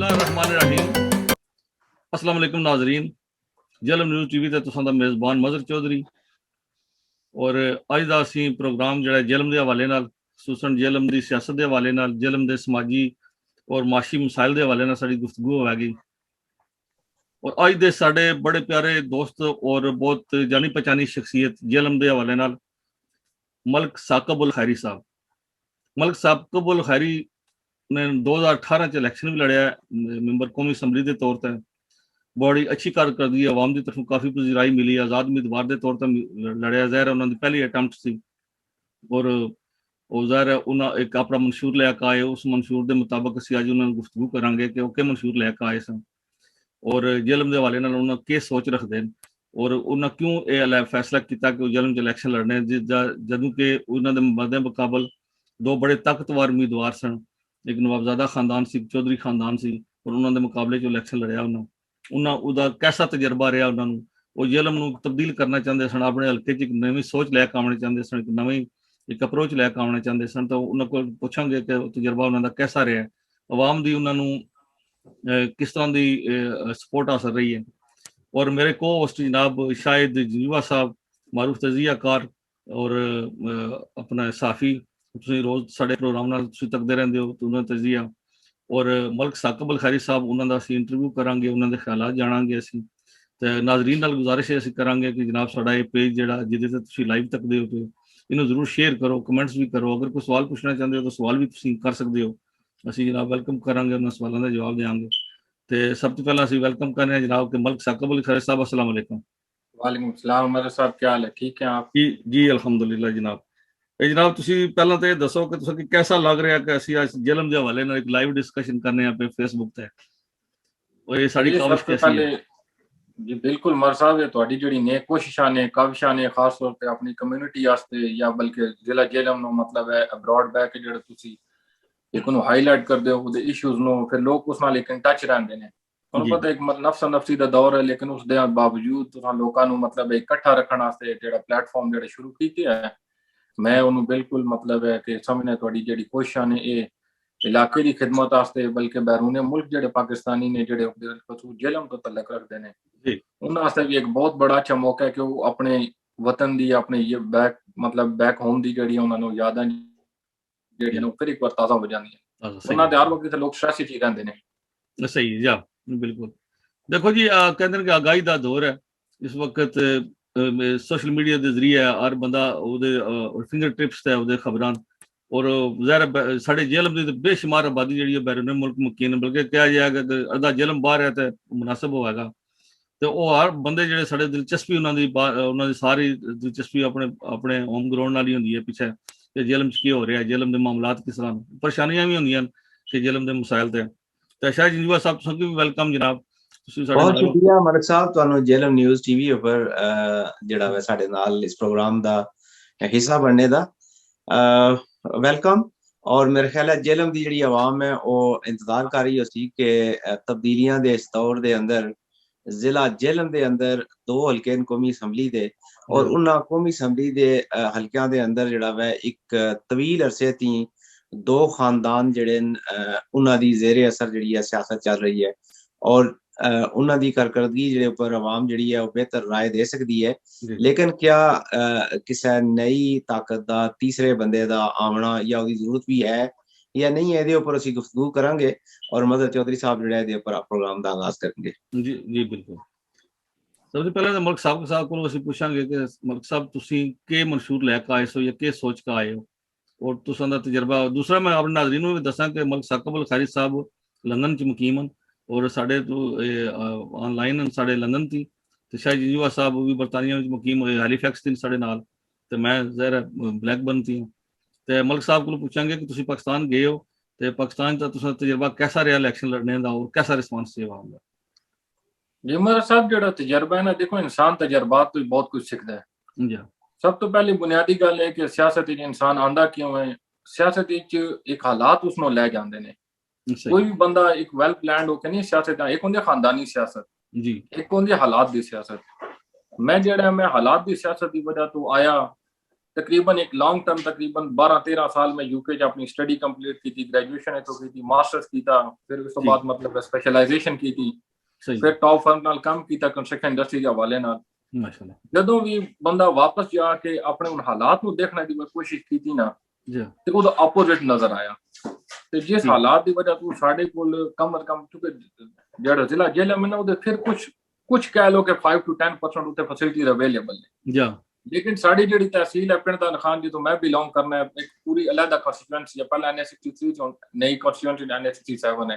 बिस्मिल्लाहिर्रहमानिर्रहीम। अस्सलाम वालेकुम नाज़रीन। जेलम न्यूज़ टीवी ते तुसां दा मेज़बान मज़हर चौधरी और अज दा असीं प्रोग्राम जिहड़ा जेलम दे हवाले नाल, खसूसन जेलम दी सियासत दे हवाले नाल, जेलम दे समाजी और माशी मसाइल दे हवाले नाल साडी गुफ्तगू होवेगी। और अज दे साडे बड़े प्यारे दोस्त और बहुत जानी पहचानी शख्सियत जेलम दे हवाले नाल मलिक साकिब उल खैरी साहब। मलिक साकिब उल खैरी ने 2018 च इलेक्शन भी लड़िया मैंबर कौमी असैंबली के तौर पर। बड़ी अच्छी कारकर्दगी आवाम की तरफों काफ़ी पजीराई मिली। आज़ाद उम्मीदवार के तौर पर लड़िया। ज़ाहिर है उन्होंने पहली अटैम्प्ट सी और वो ज़ाहिर है उन्हें एक अपना मंशूर लैके आए। उस मंशूर के मुताबिक असीं अज उन्होंने गुफ्तगू करांगे कि वह मंशूर लैके आए सन और जेलम के हवाले नाल उन्होंने के सोच रखते हैं और उन्हें क्यों ये फैसला किया कि जेलम च इलैक्शन लड़ने, जदों कि उन्होंने मदे मुकाबल दो बड़े ताकतवर उम्मीदवार सन। एक नवाबजादा खानदान से, चौधरी खानदान से और उन्होंने मुकाबले जो इलैक्शन लड़िया उन्होंने कैसा तजर्बा रहा। उन्होंने वो जेलम को तब्दील करना चाहते सन, अपने हल्के च एक नवी सोच लैके आने चाहते सन, एक नवी एक अप्रोच लैके आने चाहते सन। तो उन्होंने को पूछांगे कि तजर्बा उन्होंने कैसा रहा, आवाम की उन्होंने किस तरह की सपोर्ट हासिल रही है। और मेरे को होस्ट जनाब शाहिद जीवा साहब, मारूफ तजिया कार और अपना साफ़ी, रोज़ साढ़े प्रोग्राम तकते रहते हो तो उन्होंने तजिया और मलिक साकिब उल खैरी साहब उन्होंने असीं इंटरव्यू करांगे, उन्होंने ख्यालात जानांगे। असीं ते नाज़रीन नाल गुजारिश असीं करांगे कि जनाब साडा ये पेज जिहड़ा जिहदे ते तुसीं लाइव तकदे हो तो इन्हूं जरूर शेयर करो, कमेंट्स भी करो। अगर कोई सवाल पूछना चाहते हो तो सवाल भी तुसीं कर सकते हो। असीं जनाब वेलकम करांगे, उन्हां सवालों का जवाब देंगे। तो सब तो पहला असीं वेलकम करने जनाब के मलिक साकिब उल खैरी साहब। अस्सलाम वालेकुम। वालेकुम सलाम उमर साहब, क्या हाल है? ठीक है आप? जी जी अल्हम्दुलिल्लाह जनाब। जनाब तुसीं पहला तो ये दसो कि तुसीं कैसा लग रहा कि असीं अज जेलम के हवाले नाल एक लाइव डिस्कशन करने पे फेसबुक ते और ये साड़ी जी काविश सबसे कैसी पहले है? जी बिल्कुल उमर साहब, ये तुहाडी जिहड़ी नेक कोशिशां ने, काविशां ने, खास तौर पे अपनी कम्युनिटी वास्ते या बल्कि जिला जेलम नो मतलब है अब्रॉड बैक के जिहड़े तुसीं एक उन्होंने हाईलाइट करते हो ਉਹਦੇ इश्यूज ਨੂੰ ਫਿਰ ਲੋਕ ਉਸ ਨਾਲ ਇੱਕ ਟੱਚ ਰਹਿੰਦੇ ਨੇ। ਤੁਹਾਨੂੰ जी ਪਤਾ ਇੱਕ ਨਫਸਾ ਨਫਸੀ ਦਾ ਦੌਰ ਹੈ, ਲੇਕਿਨ ਉਸ ਦੇ ਬਾਵਜੂਦ ਤੁਸੀਂ ਲੋਕਾਂ ਨੂੰ ਮਤਲਬ ਇਕੱਠਾ ਰੱਖਣ ਵਾਸਤੇ ਜਿਹੜਾ ਪਲੇਟਫਾਰਮ ਜਿਹੜਾ ਸ਼ੁਰੂ ਕੀਤਾ ਹੈ, ਮੈਂ ਉਹਨੂੰ ਬਿਲਕੁਲ ਮਤਲਬ ਹੈ ਕਿ ਸਮਝਣਾ ਤੁਹਾਡੀ ਜਿਹੜੀ ਕੋਸ਼ਿਸ਼ਾਂ ਨੇ ਇਹ ਇਲਾਕੇ ਦੀ ਖਿਦਮਤ ਵਾਸਤੇ ਬਲਕਿ बैरूने मुल्क ਜਿਹੜੇ ਪਾਕਿਸਤਾਨੀ ਨੇ ਜਿਹੜੇ ਖਸੂਸ जेलम ਤੋਂ ਤਲਕ ਰੱਖਦੇ ਨੇ जी ਉਹਨਾਂ ਵਾਸਤੇ ਵੀ ਇੱਕ ਬਹੁਤ ਬੜਾ ਅੱਛਾ ਮੌਕਾ ਹੈ ਕਿ ਉਹ ਆਪਣੇ ਵਤਨ ਦੀ ਆਪਣੇ ਬੈਕ ਮਤਲਬ ਬੈਕ ਹੋਮ ਦੀ ਜਿਹੜੀ ਉਹਨਾਂ ਨੂੰ ਯਾਦਾਂ ਜਿਹੜੀਆਂ जी ਨੇ ਫਿਰ ਇੱਕ ਵਾਰ ਤਾਜ਼ਾ ਹੋ ਜਾਂਦੀਆਂ। सही ਉਹਨਾਂ है ਦੇ हर वक्त लोग स्ट्रेस ही रहंदे ने। सही है जा बिल्कुल। देखो जी कहते हैं कि आगाही का दौर है इस वक्त। सोशल मीडिया के जरिए हर बंदा फिंगर टिप्स ते ਉਹਦੇ खबरां और ज़ाहिर साढ़े जेलम की बेशुमार आबादी जी बैरून मुल्क मुकीन, बल्कि कहा जाएगा कि अद्धा जेलम बाहर है तो मुनासिब होगा। तो वो हर बंदे ਜਿਹੜੇ ਸਾਡੇ ਦਿਲਚਸਪੀ ਉਹਨਾਂ ਦੀ ਸਾਰੀ ਦਿਲਚਸਪੀ ਆਪਣੇ ਹੋਮ ਗਰਾਊਂਡ ਨਾਲ ਹੀ ਹੁੰਦੀ ਹੈ ਪਿੱਛੇ ਕਿ जेलम ਚ ਕੀ ਹੋ ਰਿਹਾ, जेलम ਦੇ ਮਾਮਲਾਤ ਕਿਸ ਤਰ੍ਹਾਂ, ਪਰੇਸ਼ਾਨੀਆਂ ਵੀ ਹੁੰਦੀਆਂ ਕਿ जेलम ਦੇ ਮਸਾਇਲ ਤੇ शायद जिंदवा साहब तुसें भी वेलकम जनाब। बहुत शुक्रिया मलिक साहब, तुहानू जेलम न्यूज़ टीवी पर जिहड़ा वे साडे नाल इस प्रोग्राम दा हिस्सा बनने दा वेलकम। और मेरे ख्याल है जेलम दी जिहड़ी आवाम है वो इंतजार कर रही होसी कि तब्दीलियां दे इस दौर दे अंदर जिला जेलम दे अंदर दो हल्के कौमी असैंबली दे और उन्हां कौमी असैंबली दे हल्कियां दे अंदर जिहड़ा वे एक तवील अरसे ती दो खानदान जिहड़े उन्हां दी ज़ेरे असर जिहड़ी है सियासत चल रही है और उन्हां दी कारकर्दगी जिहड़े उपर आवाम जिहड़ी है वो बेहतर राय दे सकदी है। लेकिन क्या किसी नई ताकत दा तीसरे बंदे दा आना या उसकी जरूरत भी है या नहीं है, ये ऊपर असीं गुफ्तगू करांगे और मदर चौधरी साहब जिहड़ा इहदे उपर प्रोग्राम दा आगाज करेंगे। जी जी बिल्कुल। सबसे पहले तो मलिक साहब को असीं पूछांगे कि मलिक साहब तुसीं के मंशूर लैके आए सो या के सोच के आए हो और तुसां दा तजर्बा। दूसरा मैं अपने नाज़रीन नूं भी दसां कि मलिक साकिब उल खैरी साहब लंदन च मुकीम हैं और साढ़े तो ऑनलाइन साढ़े लंदन थी। तो शायद जीवा साहब भी बरतानिया में मुकीम हैलीफैक्स थी साढ़े नाल। तो मैं ज़ाहिर ब्लैकबर्न थी। तो मलिक साहब को पूछांगे कि तुसीं पाकिस्तान गए हो तो पाकिस्तान का तुसां तजर्बा कैसा रहा इलैक्शन लड़ने का और कैसा रिस्पांस रहा आवाम दा? जी मेरा साहब जो तजर्बा है ना, देखो इंसान तजर्बात तो बहुत कुछ सीखता है। सब तो पहले बुनियादी गल है कि सियासत इंसान आंदा क्यों है, सियासत एक हालात उसनों लै जांदे ने। कोई भी बंदा एक वेल प्लान्ड होकर नहीं सियासत, एक होंदी खानदानी सियासत जी, एक होंदी हालात दी सियासत। मैं जेड़ा मैं हालात दी सियासत की वजह तो आया तकरीबन एक लॉन्ग टर्म तकरीबन 12-13 साल में यूके च अपनी स्टडी कंप्लीट की थी, ग्रेजुएशन इथों की थी, मास्टर्स कीता, फिर उस तो बाद मतलब स्पेशलाइजेशन की थी, फिर टॉप फर्म नाल काम कीता कंस्ट्रक्शन इंडस्ट्री के हवाले नाल। माशाल्लाह जदों भी बंदा वापस जाके अपने उन हालात ਨੂੰ देखने ਦੀ कोशिश ਕੀਤੀ ना ਤੇ ਉਹਦਾ ਆਪੋਜ਼ਿਟ ਨਜ਼ਰ ਆਇਆ। ਤੇ ਜਿਸ ਹਾਲਾਤ ਦੀ ਵਜ੍ਹਾ ਤੋਂ ਸਾਡੇ ਕੋਲ ਕਮ ਅਜ਼ ਕਮ ਕਿਉਂਕਿ ਜਿਹੜਾ ਜ਼ਿਲ੍ਹਾ ਜੇਲ੍ਹ ਹੈ ਨਾ ਉਹਦੇ ਫਿਰ ਕੁਝ ਕਹਿ ਲੋ ਕਿ 5 to 10% ਉੱਤੇ ਫੈਸਿਲਿਟੀ ਅਵੇਲੇਬਲ ਨੇ। लेकिन साड़ी जी तहसील है पिंड खान जी तो मैं बिलोंग करना है एक पूरी अलग कॉन्स्टिट्यूएंसी है, पहले NH63 नई कॉन्स्टिट्यूएंसी NH67 है,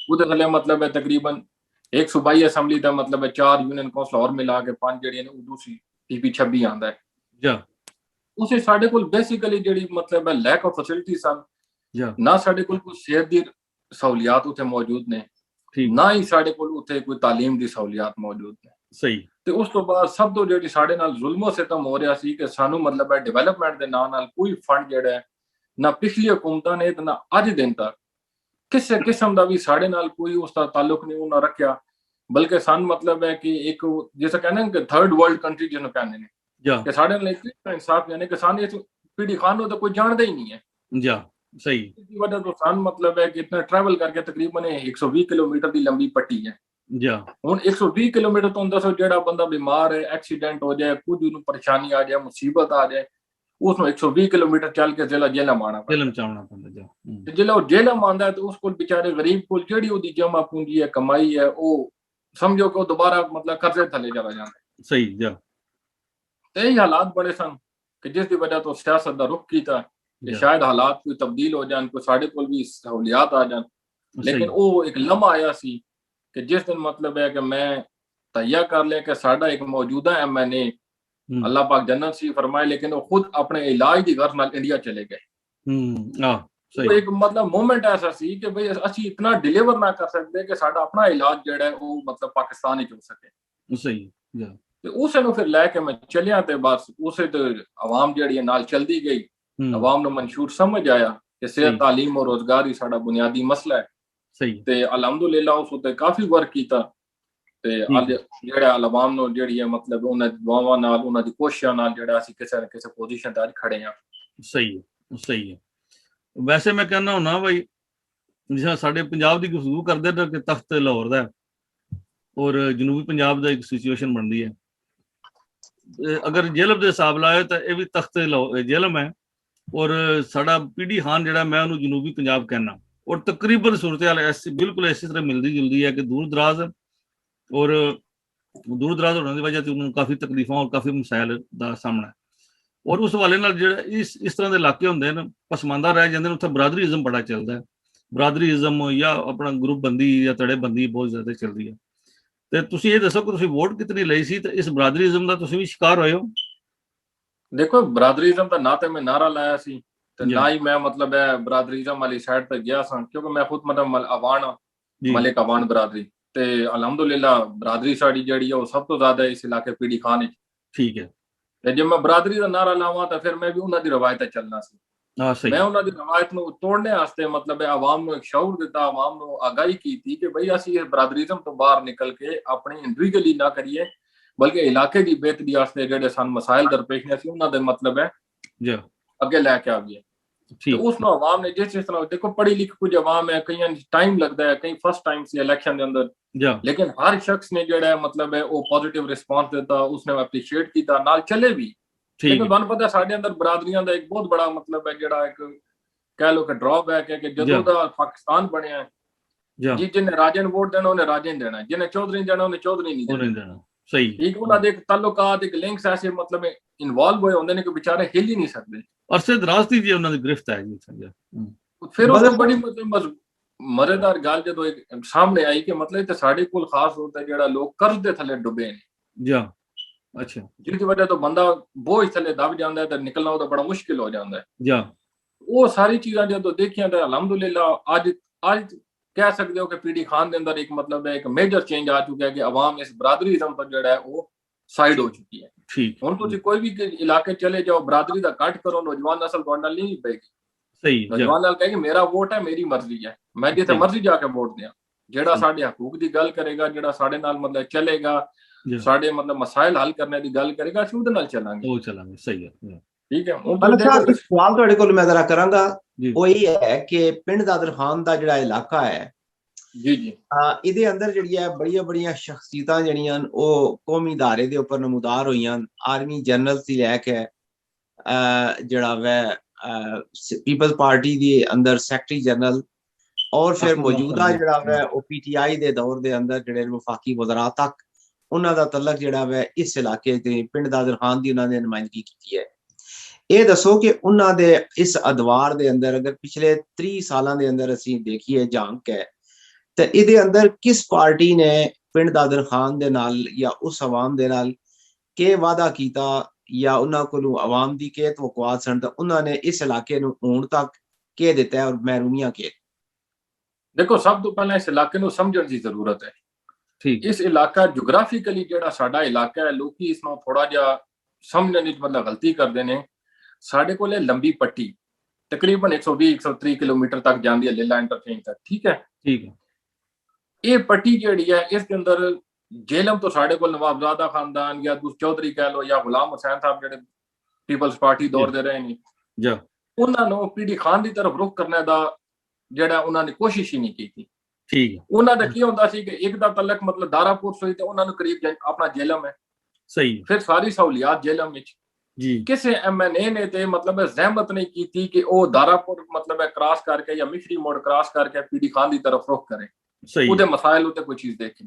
उधर थले मतलब है तकरीबन एक सूबाई असम्बली का मतलब है 4 यूनियन काउंसिल और मिला के 5 जड़ी ने दूसरी PP 26 आंदा है। उसे साडे कोल बेसिकली जड़ी मतलब है लैक ऑफ फैसिलिटी सन, ना साडे कोल कोई सेहत दी सहूलियात उथे मौजूद ने, ना ही साडे कोल उथे कोई तालीम दी सहूलियात मौजूद ने। सही ਤੇ ਉਸ ਤੋਂ ਬਾਅਦ ਸਭ ਤੋਂ ਜਿਹੜੀ ਸਾਡੇ ਨਾਲ ਜ਼ੁਲਮੋ ਸਿਤਮ ਹੋ ਰਿਹਾ ਸੀ ਕਿ ਸਾਨੂੰ ਮਤਲਬ ਹੈ ਡਿਵੈਲਪਮੈਂਟ ਦੇ ਨਾਂ ਨਾਲ ਕੋਈ ਫੰਡ ਜਿਹੜਾ ਨਾ ਪਿਛਲੀ ਹਕੂਮਤਾਂ ਨੇ ਤੇ ਨਾ ਅੱਜ ਦਿਨ ਤੱਕ ਕਿਸੇ ਕਿਸਮ ਦਾ ਵੀ ਸਾਡੇ ਨਾਲ ਕੋਈ ਉਸ ਦਾ ਤਾਲੁਕ ਨਹੀਂ ਉਹਨਾਂ ਰੱਖਿਆ, ਬਲਕਿ ਸਾਨੂੰ ਮਤਲਬ ਹੈ ਕਿ ਇੱਕ ਜਿਵੇਂ ਕਹਿੰਦੇ ਕਿ ਥਰਡ ਵਰਲਡ ਕੰਟਰੀ ਜਿਹਨੂੰ ਕਹਿੰਦੇ ਨੇ ਕਿ ਸਾਡੇ ਨਾਲ ਇੱਕ ਇਨਸਾਫ ਯਾਨੀ ਕਿ ਸਾਨੂੰ ਇਸ ਪੀਡੀ ਖਾਨ ਨੂੰ ਤਾਂ ਕੋਈ ਜਾਣਦਾ ਹੀ ਨਹੀਂ ਹੈ। सही इसकी वजह तो सन मतलब है कि इतना ट्रैवल करके तकरीबन 120 किलोमीटर की लंबी पट्टी है। ਹੁਣ 120 ਕਿਲੋਮੀਟਰ ਤੋਂ ਦੱਸੋ ਜਿਹੜਾ ਬੰਦਾ ਬਿਮਾਰ ਹੈ, ਐਕਸੀਡੈਂਟ ਹੋ ਜਾਏ, ਕੁਝ ਨੂੰ ਪਰੇਸ਼ਾਨੀ ਆ ਜਾਏ, ਮੁਸੀਬਤ ਆ ਜਾਏ, ਉਸ ਨੂੰ 120 ਕਿਲੋਮੀਟਰ ਚੱਲ ਕੇ ਜ਼ਿਲ੍ਹਾ ਆਉਣਾ ਪੈਂਦਾ। ਜ਼ਿਲ੍ਹਾ ਜੇਲ੍ਹ ਆਉਂਦਾ ਤੇ ਉਸ ਕੋਲ ਵਿਚਾਰੇ ਗਰੀਬ ਕੋਲ ਜਿਹੜੀ ਉਹਦੀ ਜਮਾ ਪੂੰਜੀ ਹੈ, ਕਮਾਈ ਹੈ, ਉਹ ਸਮਝੋ ਕਿ ਉਹ ਦੁਬਾਰਾ ਮਤਲਬ ਕਰਜ਼ੇ ਥੱਲੇ ਚਲਾ ਜਾਂਦਾ। ਸਹੀ ਤੇ ਇਹ ਹਾਲਾਤ ਬੜੇ ਸਨ ਕਿ ਜਿਸ ਦੀ ਵਜ੍ਹਾ ਤੋਂ ਸਿਆਸਤ ਦਾ ਰੁਖ ਕੀਤਾ ਕਿ ਸ਼ਾਇਦ ਹਾਲਾਤ ਕੋਈ ਤਬਦੀਲ ਹੋ ਜਾਣ, ਕੋਈ ਸਾਡੇ ਕੋਲ ਵੀ ਸਹੂਲੀਅਤ ਆ ਜਾਣ। ਲੇਕਿਨ ਉਹ ਇੱਕ ਲਮਾ ਆਇਆ ਸੀ कि जिस दिन मतलब है कि मैं तैयार कर लिया कि साडा एक मौजूदा MNA अल्लाह पाक जन्नत सी फरमाए, लेकिन वो खुद अपने इलाज की गर्ज नाल इंडिया चले गए। तो एक मतलब मोमेंट ऐसा सी कि भाई असि इतना डिलीवर ना कर सकते कि साडा अपना इलाज जेड़ा है वो मतलब पाकिस्तान ही हो सके। सही ते उसे नु फिर लेके मैं चलिया ते बस उसे तो आवाम जेड़ी नाल चलदी गई, आवाम नु मंशूर समझ आया कि सेहत तालीम और रोजगार ही साडा बुनियादी मसला है। सही ते अलहमदुलिल्ला उस उत्ते काफी वर्क कीता ते जेड़ा अवाम नु जेड़ी है मतलब उन्हां दी दुआवां नाल उन्हां दी कोशिशां नाल जेड़ा ਅਸੀਂ ਕਿਸੇ ਨਾ ਕਿਸੇ ਪੋਜੀਸ਼ਨ ਤੇ ਅੱਜ ਖੜੇ ਆ। ਸਹੀ ਹੈ। ਵੈਸੇ ਮੈਂ ਕਹਿੰਦਾ ਹੁਣਾ ਬਈ ਜਿਵੇਂ ਸਾਡੇ ਪੰਜਾਬ ਦੀ ਗੁਫ਼ਤਗੂ ਕਰਦੇ ਨੇ ਕਿ ਤਖਤ ਲਾਹੌਰ ਦਾ ਔਰ ਜਨੂਬੀ ਪੰਜਾਬ ਦਾ ਇੱਕ ਸਿਚੁਏਸ਼ਨ ਬਣਦੀ ਹੈ। ਅਗਰ ਜੇਲ੍ਹ ਦੇ ਹਿਸਾਬ ਲਾਏ ਤਾਂ ਇਹ ਵੀ ਤਖਤ ਜੇਲ੍ਹ ਹੈ ਔਰ ਸਾਡਾ PD ਖਾਨ ਜਿਹੜਾ ਮੈਂ ਉਹਨੂੰ ਜਨੂਬੀ ਪੰਜਾਬ ਕਹਿਣਾ। और तकरीबन सूरत हाल ऐसी बिल्कुल इसी तरह मिलती जुलती है कि दूर दराज होने की वजह से उन्होंने काफ़ी तकलीफों और काफ़ी मसाइल का सामना है। और उस हवाले नाल जो इस तरह के इलाके होंगे ना पसमानदा रह जाते हैं, उत्थे बरादरीइज्म बड़ा चलता है, बरादरीइज्म या अपना ग्रुप बंदी या तड़ेबंदी बहुत ज़्यादा चलती है। तो तुसीं ये दसो कि तुसीं वोट कितनी लई सी ते इस बरादरीइज्म का तुसीं भी शिकार होए हो? देखो बरादरीइज्म का ना तो मैं नारा लाया सी ਤੇ ਨਾ ਹੀ ਮੈਂ ਮਤਲਬ ਹੈ ਬਰਾਦਰੀਜ਼ਮ ਵਾਲੀ ਸਾਈਡ ਤੇ ਗਿਆ ਸਾਂ, ਕਿਉਂਕਿ ਮੈਂ ਖੁਦ ਮਤਲਬ ਅਵਾਨ ਮਲਿਕ ਅਵਾਨ ਬਰਾਦਰੀ ਤੇ ਅਲਹਮਦੁਲਿਲਾ ਬਰਾਦਰੀ ਸਾਡੀ ਜਿਹੜੀ ਹੈ ਉਹ ਸਭ ਤੋਂ ਜ਼ਿਆਦਾ ਇਸ ਇਲਾਕੇ PD ਖਾਨ ਵਿੱਚ। ਠੀਕ ਹੈ ਤੇ ਜੇ ਮੈਂ ਬਰਾਦਰੀ ਦਾ ਨਾਰਾ ਲਾਵਾਂ ਤਾਂ ਫਿਰ ਮੈਂ ਵੀ ਉਹਨਾਂ ਦੀ ਰਵਾਇਤ ਤੇ ਚੱਲਣਾ ਸੀ। ਮੈਂ ਉਹਨਾਂ ਦੀ ਰਵਾਇਤ ਨੂੰ ਤੋੜਨੇ ਵਾਸਤੇ ਮਤਲਬ ਹੈ ਆਵਾਮ ਨੂੰ ਇੱਕ ਸ਼ਊਰ ਦਿੱਤਾ, ਆਵਾਮ ਨੂੰ ਆਗਾਹੀ ਕੀਤੀ ਕਿ ਬਈ ਅਸੀਂ ਇਸ ਬਰਾਦਰੀਜ਼ਮ ਤੋਂ ਬਾਹਰ ਨਿਕਲ ਕੇ ਆਪਣੀ ਇੰਡੀਵਿਜੂਅਲੀ ਨਾ ਕਰੀਏ, ਬਲਕਿ ਇਲਾਕੇ ਦੀ ਬਿਹਤਰੀ ਵਾਸਤੇ ਜਿਹੜੇ ਸਾਨੂੰ ਮਸਾਇਲ ਦਰਪੇਸ਼ ਨੇ ਸੀ ਉਹਨਾਂ ਦੇ ਮਤਲਬ ਹੈ ਅੱਗੇ ਲੈ ਕੇ ਆ ਗਏ। तो उसमें अवाम ने जिस तरह देखो पढ़ी लिखी कुछ अवाम है, कई टाइम लगता है, कई फर्स्ट टाइम से इलेक्शन के अंदर, लेकिन हर शख्स ने जो है मतलब है वो पॉजिटिव रिस्पांस देता, उसने अप्रीशिएट किया, नाल चले भी। लेकिन तुहानू पता साडे अंदर बरादरियां दा एक बहुत बड़ा मतलब है जेड़ा एक कह लो कि ड्रॉबैक है कि जदों दा पाकिस्तान बनया है जी जिन्हें राजे नूं वोट देना उन्हें राजे नहीं देना, जिन्हें चौधरी देना उन्हें चौधरी नहीं देना। सही ठीक उन्हां दे ताल्लुकात एक लिंक्स ऐसे मतलब इन्वॉल्व होए होंदे ने कि बेचारे हिल ही नहीं सकते। अरसे दराज दी जी उन्हां दी गिरफ्त है जी। फिर उस बड़ी मतलब मजेदार गल जदों सामने आई कि मतलब ते साडे कोल खास होता है जेड़ा लोग कर्ज दे थले डुबे ने। अच्छा जिसकी वजह तो बंदा बोझ थले दब जाता है तो निकलना तो बड़ा मुश्किल हो जाता है। वो सारी चीज़ां जदों देखियां तो अलहमदुलिल्ला आज कह सकते हो कि PD खान के अंदर एक मतलब है एक मेजर चेंज आ चुका है कि अवाम इस बरादरीइज्म पर जो है वो साइड हो चुकी है। ठीक हुण तुसीं कोई भी इलाके चले जाओ बरादरी का कट करो, नौजवान नस्ल तुहाडे नाल नहीं पेगी। सही नौजवान नाल कहे मेरा वोट है, मेरी मर्जी है, मैं जिथे मर्जी जाके वोट दियां, जेड़ा साडे हकूक की गल करेगा, जेड़ा साडे नाल मतलब चलेगा, साडे मतलब मसाइल हल करने की गल करेगा, असीं उहदे नाल चलांगे। सही है ठीक है ਹੁਣ ਮਲਕ ਤੁਸੀਂ ਸਾਹਿਬ ਦੇਖੋ ਇੱਕ ਸਵਾਲ ਤੁਹਾਡੇ ਕੋਲ ਮੈਂ ਜ਼ਰਾ ਕਰਾਂਗਾ ਜੀ ਉਹ ਇਹ ਹੈ ਕਿ ਪਿੰਡ ਦਾਦਰ ਖਾਨ ਦਾ ਜਿਹੜਾ ਇਲਾਕਾ ਹੈ ਜੀ ਜੀ ਇਹਦੇ ਅੰਦਰ ਜਿਹੜੀ ਹੈ ਬੜੀਆਂ ਬੜੀਆਂ ਸ਼ਖਸੀਅਤਾਂ ਜਿਹੜੀਆਂ ਉਹ ਕੌਮੀ ਅਦਾਰੇ ਦੇ ਉੱਪਰ ਨਮੂਦਾਰ ਹੋਈਆਂ ਆਰਮੀ ਜਨਰਲ ਸੀ ਲੈ ਕੇ ਜਿਹੜਾ ਵੈ ਪੀਪਲਜ਼ ਪਾਰਟੀ ਦੇ ਅੰਦਰ ਸੈਕਟਰੀ ਜਨਰਲ ਔਰ ਫਿਰ ਮੌਜੂਦਾ ਜਿਹੜਾ ਵੈ ਉਹ ਪੀਟੀਆਈ ਦੇ ਦੌਰ ਦੇ ਅੰਦਰ ਜਿਹੜੇ ਵਫਾਕੀ ਵਜ਼ਰਾ ਤੱਕ ਉਹਨਾਂ ਦਾ ਤਲਕ ਜਿਹੜਾ ਵੈ ਇਸ ਇਲਾਕੇ ਤੇ ਪਿੰਡ ਦਾਦਰ ਖਾਨ ਦੀ ਉਹਨਾਂ ਨੇ ਨੁਮਾਇੰਦਗੀ ਕੀਤੀ ਹੈ ਇਹ ਦੱਸੋ ਕਿ ਉਹਨਾਂ ਦੇ ਇਸ ਅਦਵਾਰ ਦੇ ਅੰਦਰ ਅਗਰ ਪਿਛਲੇ 30 ਸਾਲਾਂ ਦੇ ਅੰਦਰ ਅਸੀਂ ਦੇਖੀਏ ਝਾਂਕ ਹੈ ਤੇ ਇਹਦੇ ਅੰਦਰ ਕਿਸ ਪਾਰਟੀ ਨੇ ਪਿੰਡ ਦਾਦਰ ਖਾਨ ਦੇ ਨਾਲ ਜਾਂ ਉਸ ਆਵਾਮ ਦੇ ਨਾਲ ਕੀ ਵਾਅਦਾ ਕੀਤਾ ਜਾਂ ਉਹਨਾਂ ਕੋਲੋਂ ਆਵਾਮ ਦੀ ਕੀ ਤਵੱਕੁਆਤ ਸਨ ਤਾਂ ਉਹਨਾਂ ਨੇ ਇਸ ਇਲਾਕੇ ਨੂੰ ਹੁਣ ਤੱਕ ਕੀ ਦਿੱਤਾ ਔਰ ਮਹਿਰੂਮੀਆਂ ਕੀ ਦੇਖੋ ਸਭ ਤੋਂ ਪਹਿਲਾਂ ਇਸ ਇਲਾਕੇ ਨੂੰ ਸਮਝਣ ਦੀ ਜ਼ਰੂਰਤ ਹੈ ਠੀਕ ਇਸ ਇਲਾਕਾ ਜੀਓਗ੍ਰਾਫਿਕਲੀ ਜਿਹੜਾ ਸਾਡਾ ਇਲਾਕਾ ਹੈ ਲੋਕੀ ਇਸ ਨੂੰ ਥੋੜਾ ਜਿਹਾ ਸਮਝਣ ਵਿੱਚ ਮਤਲਬ ਗਲਤੀ ਕਰਦੇ ਨੇ ਸਾਡੇ ਕੋਲ ਇਹ ਲੰਬੀ ਪੱਟੀ ਤਕਰੀਬਨ 120-130 ਕਿਲੋਮੀਟਰ ਤੱਕ ਜਾਂਦੀ ਹੈ ਲੀਲਾ ਇੰਟਰਚੇਂਜ ਤੱਕ ਠੀਕ ਹੈ ਇਹ ਪੱਟੀ ਜਿਹੜੀ ਹੈ ਇਸ ਦੇ ਅੰਦਰ ਜੇਲਮ ਤੋਂ ਸਾਡੇ ਕੋਲ ਨਵਾਬਜ਼ਾਦਾ ਖਾਨਦਾਨ ਜਾਂ ਕੁਝ ਚੌਧਰੀ ਕਹਿ ਲੋ ਜਾਂ ਗੁਲਾਮ ਹੁਸੈਨ ਸਾਹਿਬ ਜਿਹੜੇ ਪੀਪਲਸ ਪਾਰਟੀ ਦੌਰ ਦੇ ਰਹੇ ਨੇ ਉਹਨਾਂ ਨੂੰ ਪੀਡੀ ਖਾਨ ਦੀ ਤਰਫ ਰੁਖ ਕਰਨ ਦਾ ਜਿਹੜਾ ਉਹਨਾਂ ਨੇ ਕੋਸ਼ਿਸ਼ ਹੀ ਨਹੀਂ ਕੀਤੀ ਠੀਕ ਉਹਨਾਂ ਦਾ ਕੀ ਹੁੰਦਾ ਸੀ ਕਿ ਇੱਕ ਦਾ ਤਲਕ ਮਤਲਬ ਦਾਰਾਪੁਰ ਸੋਈ ਤੇ ਉਹਨਾਂ ਨੂੰ ਕਰੀਬ ਆਪਣਾ ਜੇਲਮ ਹੈ ਸਹੀ ਫਿਰ ਸਾਰੀ ਸਹੂਲੀਅਤ ਜੇਲਮ ਵਿੱਚ ਜੀ ਕਿਸੇ ਐਮਐਨਏ ਨੇ ਤੇ ਮਤਲਬ ਜ਼ਹਿਮਤ ਨਹੀਂ ਕੀਤੀ ਕਿ ਉਹ ਦਾਰਾਪੁਰ ਮਤਲਬ ਹੈ ਕ੍ਰਾਸ ਕਰਕੇ ਜਾਂ ਮਿਸ਼ਰੀ ਮੋੜ ਕ੍ਰਾਸ ਕਰਕੇ ਪੀਡੀ ਖਾਨ ਦੀ ਤਰਫ ਰੁਖ ਕਰੇ ਸਹੀ ਉਹਦੇ ਮਸਾਇਲ ਉਤੇ ਕੋਈ ਚੀਜ਼ ਦੇਖੇ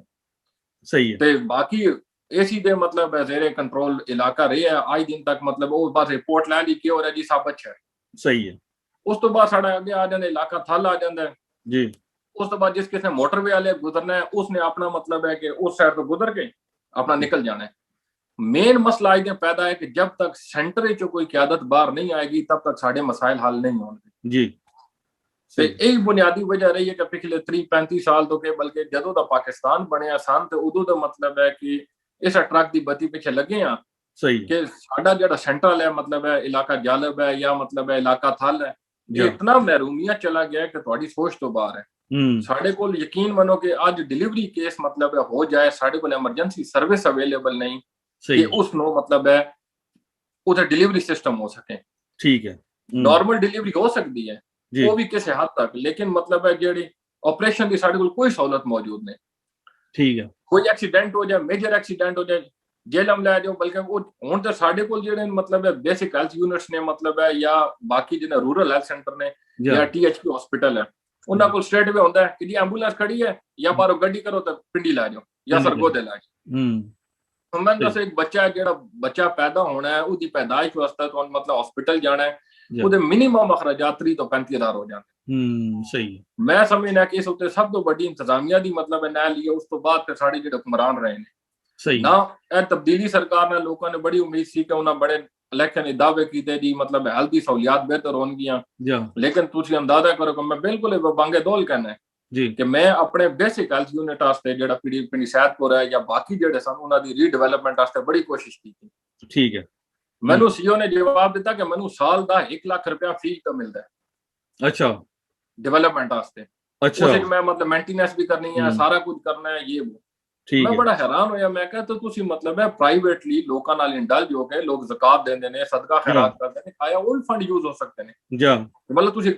ਸਹੀ ਹੈ ਤੇ ਬਾਕੀ ਏਸੀ ਦੇ ਮਤਲਬ ਜ਼ੇਰੇ ਕੰਟਰੋਲ ਇਲਾਕਾ ਰਿਹਾ ਅੱਜ ਦਿਨ ਤੱਕ ਮਤਲਬ ਉਹ ਬਸ ਰਿਪੋਰਟ ਲੈ ਲਈ ਕਿ ਹੋ ਰਿਹਾ ਜੀ ਸਭ ਅੱਛਾ ਹੈ ਸਹੀ ਹੈ ਉਸ ਤੋਂ ਬਾਅਦ ਸਾਡਾ ਅੱਗੇ ਆ ਜਾਂਦਾ ਇਲਾਕਾ ਥਲ ਆ ਜਾਂਦਾ ਜੀ ਉਸ ਤੋਂ ਬਾਅਦ ਜਿਸ ਕਿਸੇ ਮੋਟਰਵੇ ਵਾਲੇ ਗੁਜ਼ਰਨਾ ਹੈ ਉਸਨੇ ਆਪਣਾ ਮਤਲਬ ਹੈ ਕਿ ਉਸ ਸਾਈਡ ਤੋਂ ਗੁਜ਼ਰ ਕੇ ਆਪਣਾ ਨਿਕਲ ਜਾਣਾ ਹੈ ਮੇਨ ਮਸਲਾ ਇਹ ਪੈਦਾ ਹੈ ਕਿ ਜਬ ਤੱਕ ਸੈਂਟਰ ਵਿੱਚੋਂ ਕੋਈ ਕਿਆਦਤ ਬਾਹਰ ਨਹੀਂ ਆਏਗੀ ਤਬ ਤੱਕ ਸਾਡੇ ਮਸਾਇਲ ਹੱਲ ਨਹੀਂ ਹੋਣਗੇ ਜੀ ਤੇ ਇਹ ਬੁਨਿਆਦੀ ਵਜ੍ਹਾ ਰਹੀ ਹੈ ਕਿ ਪਿਛਲੇ 30-35 ਸਾਲ ਤੋਂ ਕਿ ਬਲਕਿ ਜਦੋਂ ਦਾ ਪਾਕਿਸਤਾਨ ਬਣਿਆ ਸਨ ਤੇ ਉਦੋਂ ਦਾ ਮਤਲਬ ਹੈ ਕਿ ਇਸ ਟਰੱਕ ਦੀ ਬੱਤੀ ਪਿੱਛੇ ਲੱਗੇ ਆ ਸਹੀ ਕਿ ਸਾਡਾ ਜਿਹੜਾ ਸੈਂਟਰਲ ਹੈ ਮਤਲਬ ਹੈ ਇਲਾਕਾ ਜਾਲਬ ਹੈ ਜਾਂ ਮਤਲਬ ਹੈ ਇਲਾਕਾ ਥਲ ਹੈ ਇਹ ਇਤਨਾ ਮਹਿਰੂਮੀਆਂ ਚਲਾ ਗਿਆ ਕਿ ਤੁਹਾਡੀ ਸੋਚ ਤੋਂ ਬਾਹਰ ਹੈ ਸਾਡੇ ਕੋਲ ਯਕੀਨ ਮੰਨੋ ਕਿ ਅੱਜ ਡਿਲੀਵਰੀ ਕੇਸ ਮਤਲਬ ਹੈ ਹੋ ਜਾਏ ਸਾਡੇ ਕੋਲ ਐਮਰਜੈਂਸੀ ਸਰਵਿਸ ਅਵੇਲੇਬਲ ਨਹੀਂ ਕਿ ਉਸ ਨੂੰ ਮਤਲਬ ਹੈ ਉਹਦਾ ਡਿਲੀਵਰੀ ਸਿਸਟਮ ਹੋ ਸਕੇ ਠੀਕ ਹੈ ਨਾਰਮਲ ਡਿਲੀਵਰੀ ਹੋ ਸਕਦੀ ਹੈ ਉਹ ਵੀ ਕਿਸੇ ਹੱਦ ਤੱਕ ਲੇਕਿਨ ਮਤਲਬ ਹੈ ਜਿਹੜੀ ਆਪਰੇਸ਼ਨ ਦੀ ਸਾਡੇ ਕੋਲ ਕੋਈ ਸਹੂਲਤ ਮੌਜੂਦ ਨਹੀਂ ਠੀਕ ਹੈ ਕੋਈ ਐਕਸੀਡੈਂਟ ਹੋ ਜਾਏ ਮੇਜਰ ਐਕਸੀਡੈਂਟ ਹੋ ਜਾਏ ਜੇਲਮ ਲੈ ਜਾਓ ਬਲਕਿ ਉਹ ਹੁਣ ਤਾਂ ਸਾਡੇ ਕੋਲ ਜਿਹੜੇ ਮਤਲਬ ਹੈ ਬੇਸਿਕ ਹੈਲਥ ਯੂਨਿਟਸ ਨੇ ਮਤਲਬ ਹੈ ਜਾਂ ਬਾਕੀ ਜਿਹਨੇ ਰੂਰਲ ਹੈਲਥ ਸੈਂਟਰ ਨੇ ਜਾਂ THP ਹਸਪੀਟਲ ਹੈ ਉਹਨਾਂ ਕੋਲ ਸਟ੍ਰੇਟ ਵੇ ਹੁੰਦਾ ਹੈ ਕਿ ਜੀ ਐਂਬੂਲੈਂਸ ਖੜੀ ਹੈ ਜਾਂ ਬਾਹਰੋਂ ਗੱਡੀ ਕਰੋ ਤਾਂ ਪਿੰਡੀ ਲੈ ਜਾਓ ਜਾਂ ਸਰਗੋਦੇ ਲੈ ਜਾਓ ਮੈਂ ਦੱਸ ਇੱਕ ਬੱਚਾ ਜਿਹੜਾ ਬੱਚਾ ਪੈਦਾ ਹੋਣਾ ਹੈ ਉਹਦੀ ਪੈਦਾਇਸ਼ ਵਾਸਤੇ ਤੁਹਾਨੂੰ ਮਤਲਬ ਹਸਪੀਟਲ ਜਾਣਾ ਹੈ ਉਹਦੇ ਮਿਨੀਮਮ ਅਖਰਾਜਾਤ 30 ਤੋਂ 35,000 ਹੋ ਜਾਂਦੇ ਸਹੀ ਮੈਂ ਸਮਝਦਾ ਕਿ ਇਸ ਉੱਤੇ ਸਭ ਤੋਂ ਵੱਡੀ ਇੰਤਜ਼ਾਮੀਆ ਦੀ ਮਤਲਬ ਹੈ ਨਾ ਲਈ ਉਸ ਤੋਂ ਬਾਅਦ ਤੇ ਸਾਡੇ ਜਿਹੜੇ ਹੁਕਮਰਾਨ ਰਹੇ ਨੇ ਸਹੀ ਨਾ ਇਹ ਤਬਦੀਲੀ ਸਰਕਾਰ ਨਾਲ ਲੋਕਾਂ ਨੇ ਬੜੀ ਉਮੀਦ ਸੀ ਕਿ ਉਹਨਾਂ ਬੜੇ ਇਲੈਕਸ਼ਨ ਦੇ ਦਾਅਵੇ ਕੀਤੇ ਜੀ ਮਤਲਬ ਹੈਲਥ ਦੀ ਸਹੂਲੀਅਤ ਬਿਹਤਰ ਹੋਣਗੀਆਂ ਲੇਕਿਨ ਤੁਸੀਂ ਅੰਦਾਜ਼ਾ ਕਰੋ ਕਿ ਮੈਂ ਬਿਲਕੁਲ ਬਾਂਗੇ ਦੌਲ ਕਹਿਣਾ ਜੀ ਕਿ ਮੈਂ ਆਪਣੇ ਬੇਸਿਕ ਹੈਲਥ ਯੂਨਿਟ ਵਾਸਤੇ ਜਿਹੜਾ ਪਿੰਡੀ ਸੈਦਪੁਰ ਹੈ ਜਾਂ ਬਾਕੀ ਜਿਹੜੇ ਸਨ ਉਹਨਾਂ ਦੀ ਰੀਡਿਵੈਲਪਮੈਂਟ ਵਾਸਤੇ ਬੜੀ ਕੋਸ਼ਿਸ਼ ਕੀਤੀ ਠੀਕ ਹੈ ਮੈਨੂੰ ਸੀਓ ਨੇ ਜਵਾਬ ਦਿੱਤਾ ਕਿ ਮੈਨੂੰ ਸਾਲ ਦਾ 1 ਲੱਖ ਰੁਪਇਆ ਫੀ ਤਾਂ ਮਿਲਦਾ ਹੈ ਅੱਛਾ ਡਿਵੈਲਪਮੈਂਟ ਵਾਸਤੇ ਅੱਛਾ ਉਸ ਵਿੱਚ ਮੈਂ ਮਤਲਬ ਮੇਨਟੇਨੈਂਸ ਵੀ ਕਰਨੀ ਹੈ ਸਾਰਾ ਕੁਝ ਕਰਨਾ ਹੈ ਇਹ ਮੈਂ ਬੜਾ ਹੈਰਾਨ ਹੋਇਆ ਮੈਂ ਕਿਹਾ ਤੁਸੀਂ ਮਤਲਬ ਹੈ ਪ੍ਰਾਈਵੇਟਲੀ ਲੋਕਾਂ ਨਾਲ ਇੰਡਲਜ ਹੋ ਕੇ ਲੋਕ ਜ਼ਕਾਤ ਦਿੰਦੇ ਨੇ ਸਦਕਾ ਖੈਰਾਤ ਕਰਦੇ ਨੇ ਆਇਆ ਉਹ ਫੰਡ ਯੂਜ਼ ਹੋ ਸਕਦੇ ਨੇ ਮਤਲਬ ਤੁਸੀਂ